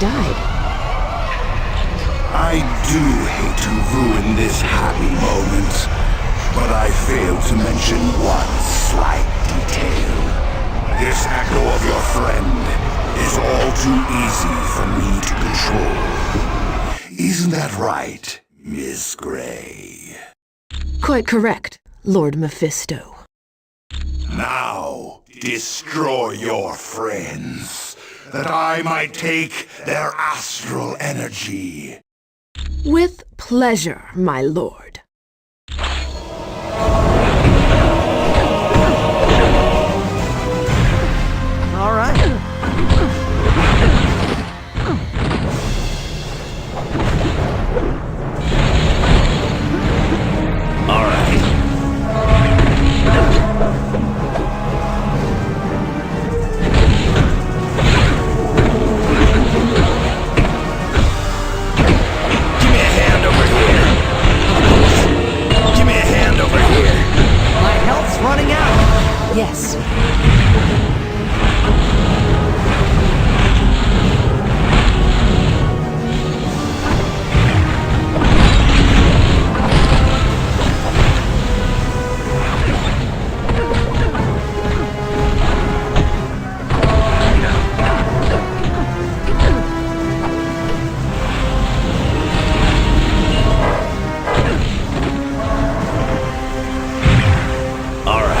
died. I do hate to ruin this happy moment, but I failed to mention one slight detail. This echo of your friend is all too easy for me to control. Isn't that right, Miss Grey? Quite correct, Lord Mephisto. Now, destroy your friends, that I might take their astral energy. With pleasure, my lord. All right. All right. Give me a hand over here. Give me a hand over here. My health's running out. Yes. All right.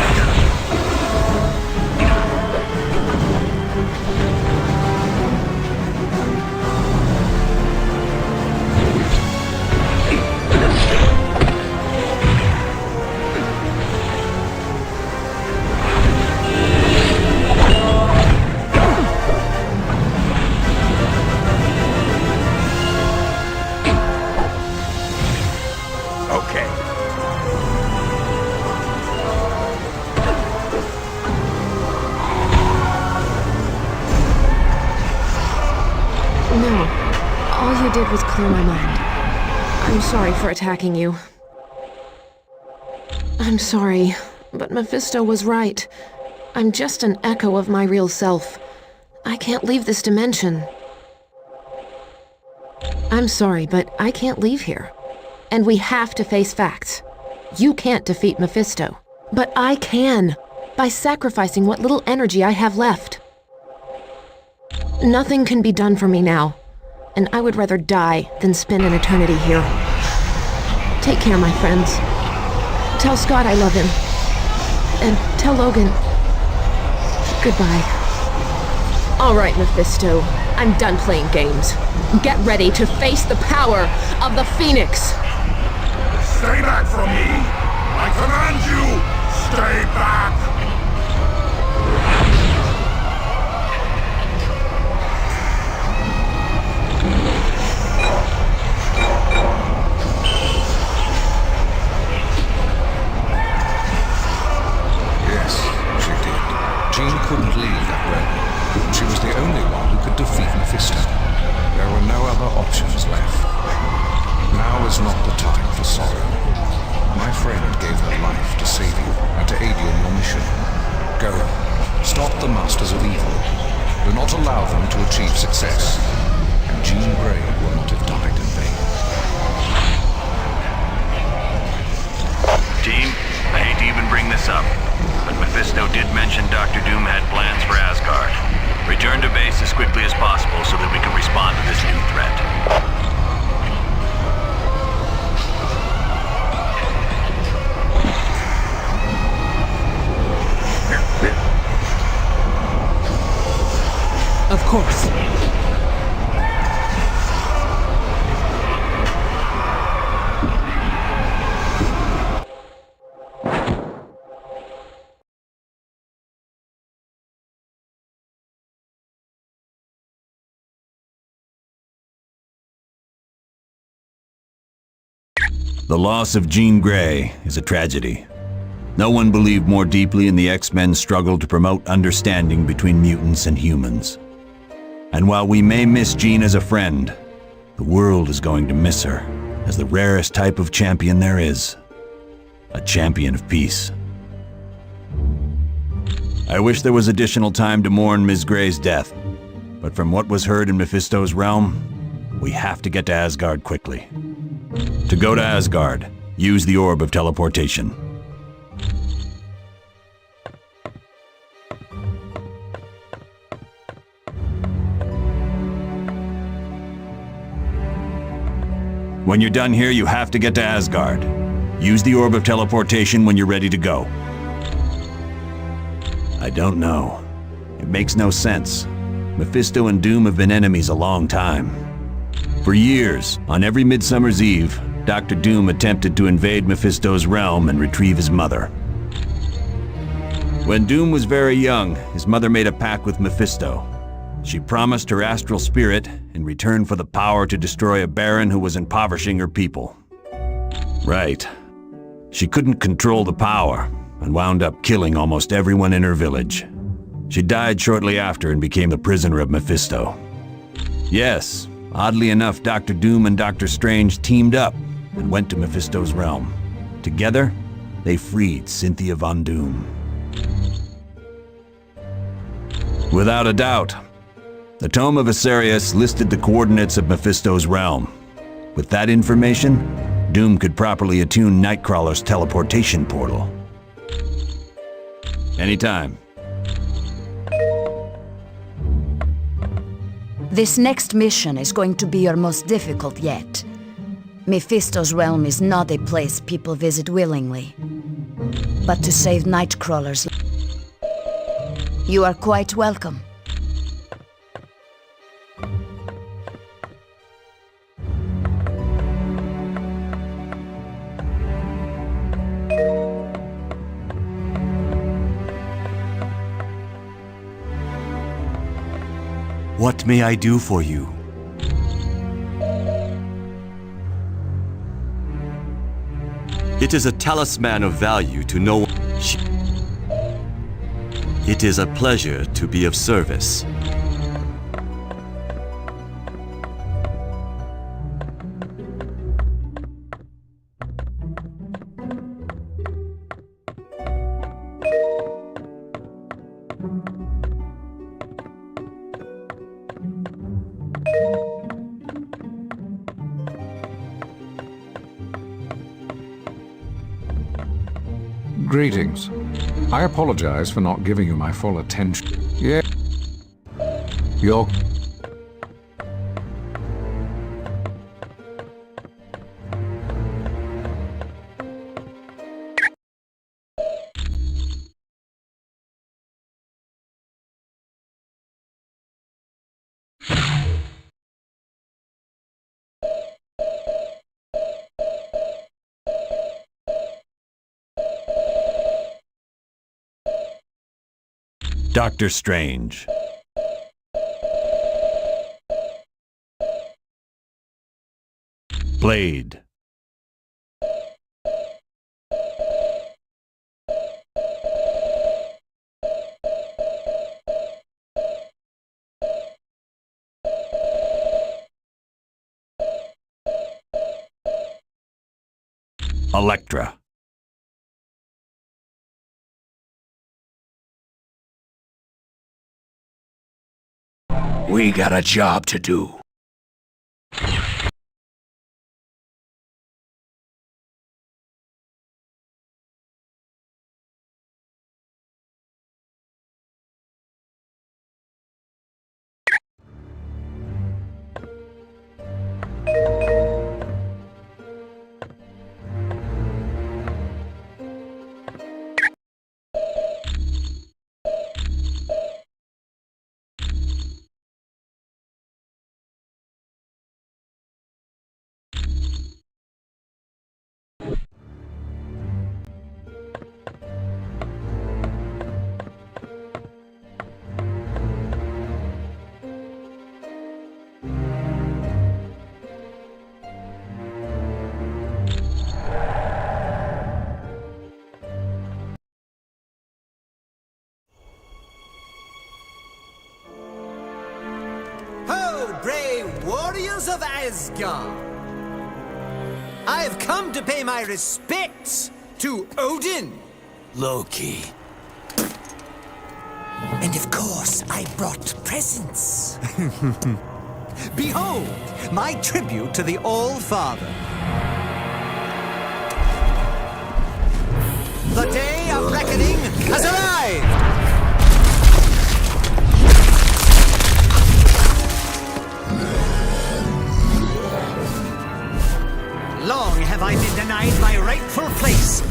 Okay. No. All you did was clear my mind. I'm sorry for attacking you. I'm sorry, but Mephisto was right. I'm just an echo of my real self. I can't leave this dimension. I'm sorry, but I can't leave here. And we have to face facts. You can't defeat Mephisto. But I can, by sacrificing what little energy I have left. Nothing can be done for me now, and I would rather die than spend an eternity here. Take care, my friends. Tell Scott I love him. And tell Logan. Goodbye. All right, Mephisto. I'm done playing games. Get ready to face the power of the Phoenix. Stay back from me! I command you! Stay back! Yes, she did. Jean couldn't leave that realm. She was the only one who could defeat Mephisto. There were no other options left. Now is not the time for sorrow. My friend gave her life to save you and to aid you in your mission. Go. Stop the masters of evil. Do not allow them to achieve success. And Jean Grey will not have died in vain. Team, I hate to even bring this up, but Mephisto did mention Dr. Doom had plans for Asgard. Return to base as quickly as possible so that we can respond to this new threat. Of course. The loss of Jean Grey is a tragedy. No one believed more deeply in the X-Men's struggle to promote understanding between mutants and humans. And while we may miss Jean as a friend, the world is going to miss her as the rarest type of champion there is. A champion of peace. I wish there was additional time to mourn Ms. Grey's death, but from what was heard in Mephisto's realm, we have to get to Asgard quickly. To go to Asgard, use the Orb of Teleportation. When you're done here, you have to get to Asgard. Use the Orb of Teleportation when you're ready to go. I don't know. It makes no sense. Mephisto and Doom have been enemies a long time. For years, on every Midsummer's Eve, Dr. Doom attempted to invade Mephisto's realm and retrieve his mother. When Doom was very young, his mother made a pact with Mephisto. She promised her astral spirit in return for the power to destroy a baron who was impoverishing her people. Right. She couldn't control the power and wound up killing almost everyone in her village. She died shortly after and became the prisoner of Mephisto. Yes, oddly enough, Dr. Doom and Dr. Strange teamed up and went to Mephisto's realm. Together, they freed Cynthia Von Doom. Without a doubt, the Tome of Asarius listed the coordinates of Mephisto's realm. With that information, Doom could properly attune Nightcrawler's teleportation portal. Anytime. This next mission is going to be your most difficult yet. Mephisto's realm is not a place people visit willingly. But to save Nightcrawler's life, you are quite welcome. What may I do for you? It is a talisman of value to no one. It is a pleasure to be of service. Greetings. I apologize for not giving you my full attention. Yeah. You're... Dr. Strange. Blade. Elektra. We got a job to do. Brave warriors of Asgard! I have come to pay my respects to Odin! Loki. And of course, I brought presents. Behold, my tribute to the All-Father. The day of reckoning has arrived! Long have I been denied my rightful place.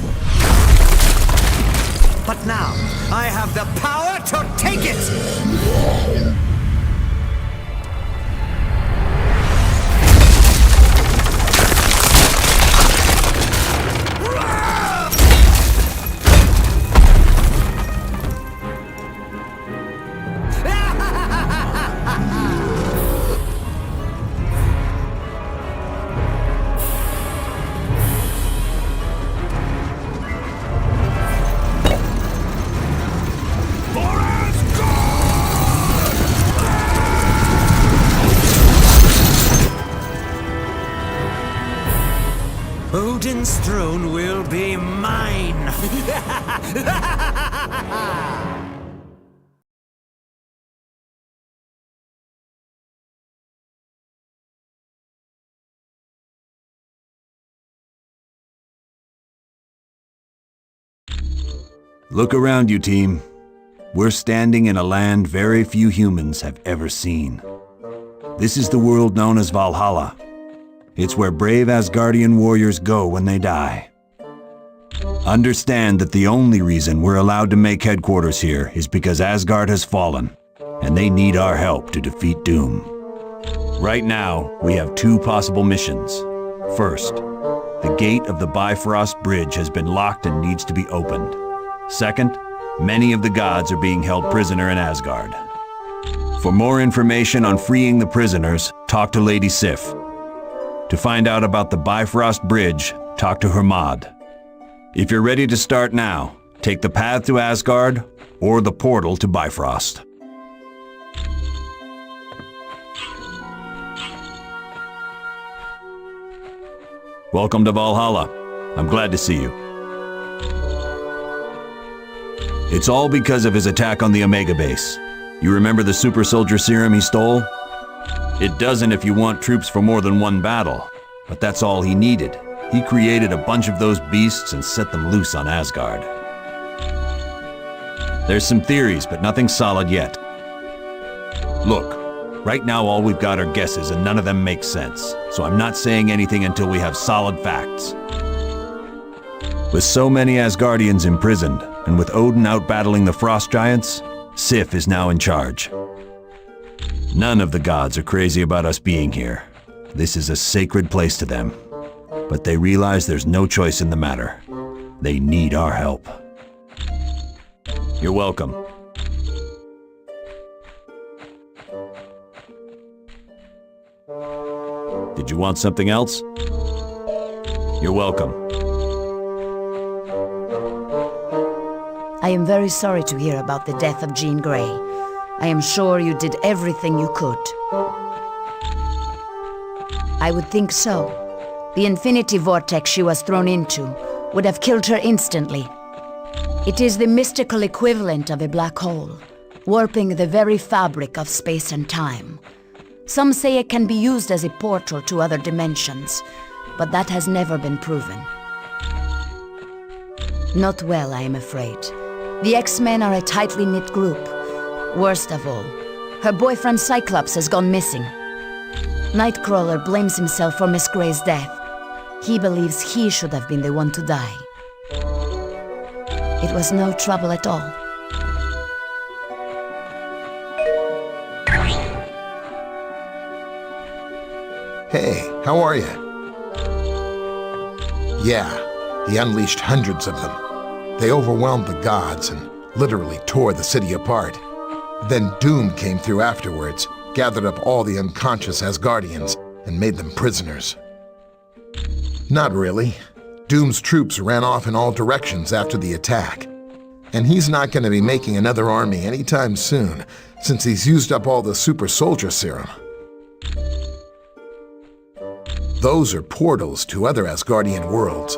But now, I have the power to take it! Odin's throne will be mine! Look around you, team. We're standing in a land very few humans have ever seen. This is the world known as Valhalla. It's where brave Asgardian warriors go when they die. Understand that the only reason we're allowed to make headquarters here is because Asgard has fallen, and they need our help to defeat Doom. Right now, we have two possible missions. First, the gate of the Bifrost Bridge has been locked and needs to be opened. Second, many of the gods are being held prisoner in Asgard. For more information on freeing the prisoners, talk to Lady Sif. To find out about the Bifrost Bridge, talk to Hermod. If you're ready to start now, take the path to Asgard or the portal to Bifrost. Welcome to Valhalla. I'm glad to see you. It's all because of his attack on the Omega base. You remember the super soldier serum he stole? It doesn't if you want troops for more than one battle, but that's all he needed. He created a bunch of those beasts and set them loose on Asgard. There's some theories, but nothing solid yet. Look, right now all we've got are guesses and none of them make sense, so I'm not saying anything until we have solid facts. With so many Asgardians imprisoned, and with Odin out battling the frost giants, Sif is now in charge. None of the gods are crazy about us being here. This is a sacred place to them. But they realize there's no choice in the matter. They need our help. You're welcome. Did you want something else? You're welcome. I am very sorry to hear about the death of Jean Grey. I am sure you did everything you could. I would think so. The infinity vortex she was thrown into would have killed her instantly. It is the mystical equivalent of a black hole, warping the very fabric of space and time. Some say it can be used as a portal to other dimensions, but that has never been proven. Not well, I am afraid. The X-Men are a tightly knit group. Worst of all, her boyfriend Cyclops has gone missing. Nightcrawler blames himself for Miss Grey's death. He believes he should have been the one to die. It was no trouble at all. Hey, how are you? Yeah, he unleashed hundreds of them. They overwhelmed the gods and literally tore the city apart. Then Doom came through afterwards, gathered up all the unconscious Asgardians, and made them prisoners. Not really. Doom's troops ran off in all directions after the attack. And he's not going to be making another army anytime soon, since he's used up all the super soldier serum. Those are portals to other Asgardian worlds.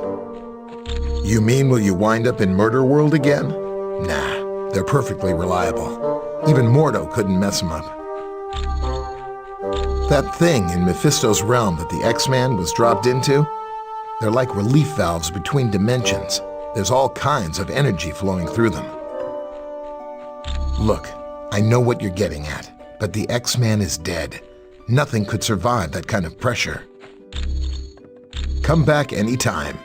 You mean will you wind up in Murder World again? Nah, they're perfectly reliable. Even Mordo couldn't mess them up. That thing in Mephisto's realm that the X-Man was dropped into, they're like relief valves between dimensions. There's all kinds of energy flowing through them. Look, I know what you're getting at, but the X-Man is dead. Nothing could survive that kind of pressure. Come back anytime.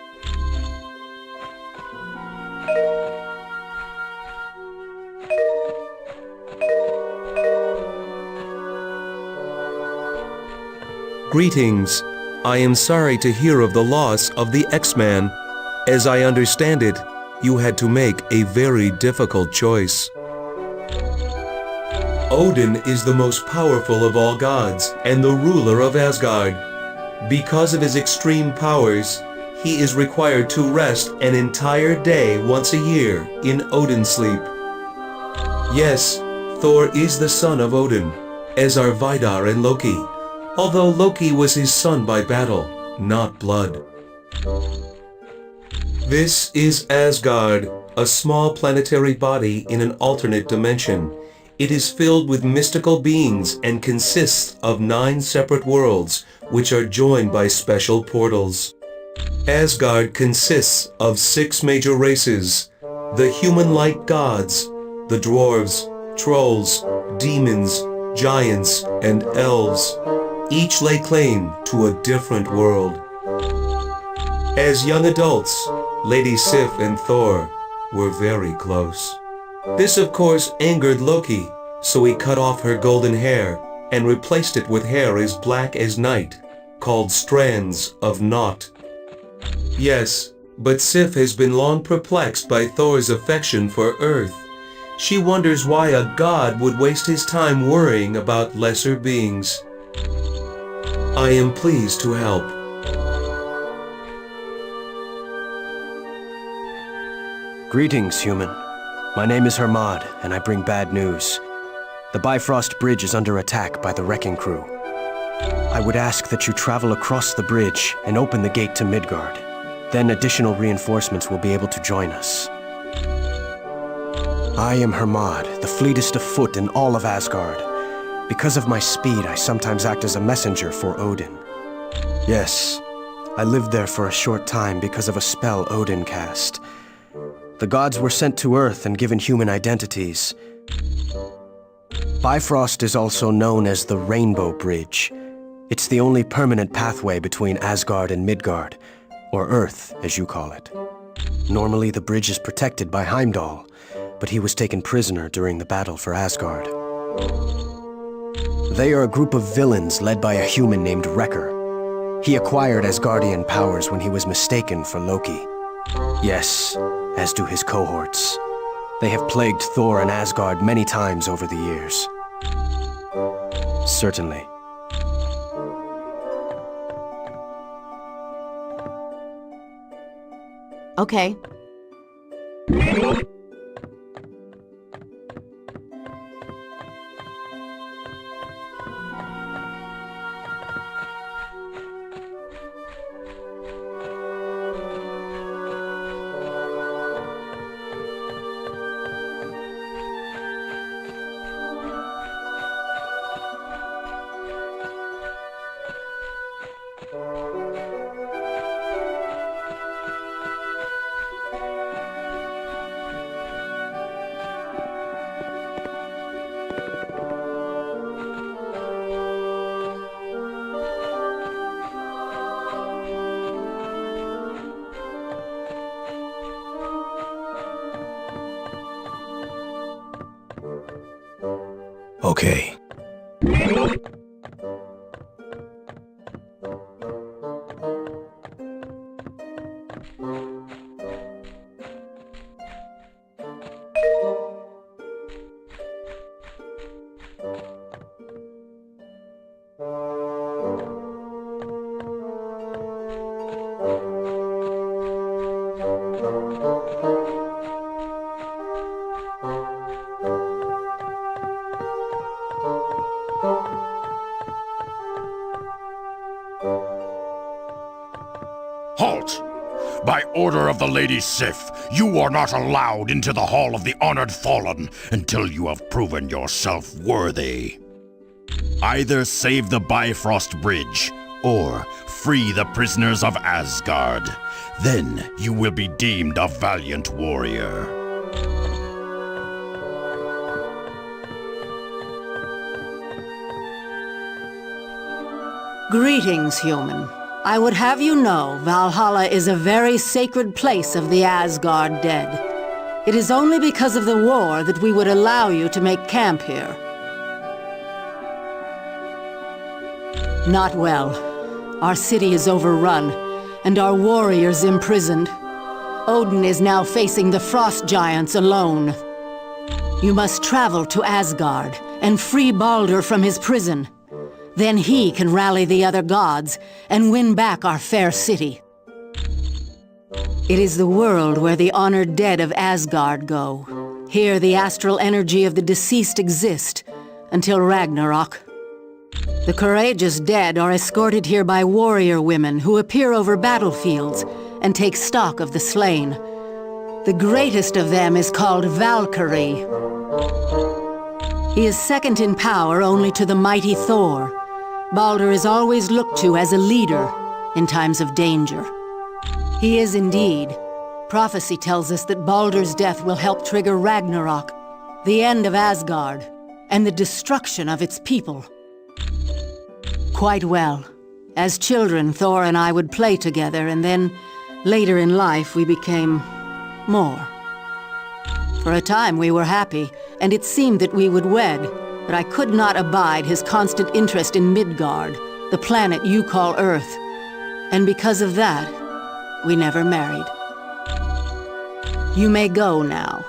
Greetings. I am sorry to hear of the loss of the X-Man. As I understand it, you had to make a very difficult choice. Odin is the most powerful of all gods and the ruler of Asgard. Because of his extreme powers, he is required to rest an entire day once a year in Odin sleep. Yes, Thor is the son of Odin, as are Vidar and Loki, although Loki was his son by battle, not blood. This is Asgard, a small planetary body in an alternate dimension. It is filled with mystical beings and consists of 9 separate worlds, which are joined by special portals. Asgard consists of 6 major races: the human-like gods, the dwarves, trolls, demons, giants, and elves. Each lay claim to a different world. As young adults, Lady Sif and Thor were very close. This of course angered Loki, so he cut off her golden hair and replaced it with hair as black as night, called strands of naught. Yes, but Sif has been long perplexed by Thor's affection for Earth. She wonders why a god would waste his time worrying about lesser beings. I am pleased to help. Greetings, human. My name is Hermod, and I bring bad news. The Bifrost Bridge is under attack by the Wrecking Crew. I would ask that you travel across the bridge and open the gate to Midgard. Then additional reinforcements will be able to join us. I am Hermod, the fleetest of foot in all of Asgard. Because of my speed, I sometimes act as a messenger for Odin. Yes, I lived there for a short time because of a spell Odin cast. The gods were sent to Earth and given human identities. Bifrost is also known as the Rainbow Bridge. It's the only permanent pathway between Asgard and Midgard, or Earth, as you call it. Normally, the bridge is protected by Heimdall, but he was taken prisoner during the battle for Asgard. They are a group of villains led by a human named Wrecker. He acquired Asgardian powers when he was mistaken for Loki. Yes, as do his cohorts. They have plagued Thor and Asgard many times over the years. Certainly. Okay. Okay. Halt! By order of the Lady Sif, you are not allowed into the Hall of the Honored Fallen until you have proven yourself worthy. Either save the Bifrost Bridge, or free the prisoners of Asgard. Then you will be deemed a valiant warrior. Greetings, human. I would have you know Valhalla is a very sacred place of the Asgard dead. It is only because of the war that we would allow you to make camp here. Not well. Our city is overrun, and our warriors imprisoned. Odin is now facing the frost giants alone. You must travel to Asgard and free Baldur from his prison. Then he can rally the other gods and win back our fair city. It is the world where the honored dead of Asgard go. Here the astral energy of the deceased exist until Ragnarok. The courageous dead are escorted here by warrior women who appear over battlefields and take stock of the slain. The greatest of them is called Valkyrie. He is second in power only to the mighty Thor. Baldur is always looked to as a leader in times of danger. He is indeed. Prophecy tells us that Baldur's death will help trigger Ragnarok, the end of Asgard, and the destruction of its people. Quite well. As children, Thor and I would play together, and then, later in life, we became more. For a time we were happy, and it seemed that we would wed, but I could not abide his constant interest in Midgard, the planet you call Earth. And because of that, we never married. You may go now.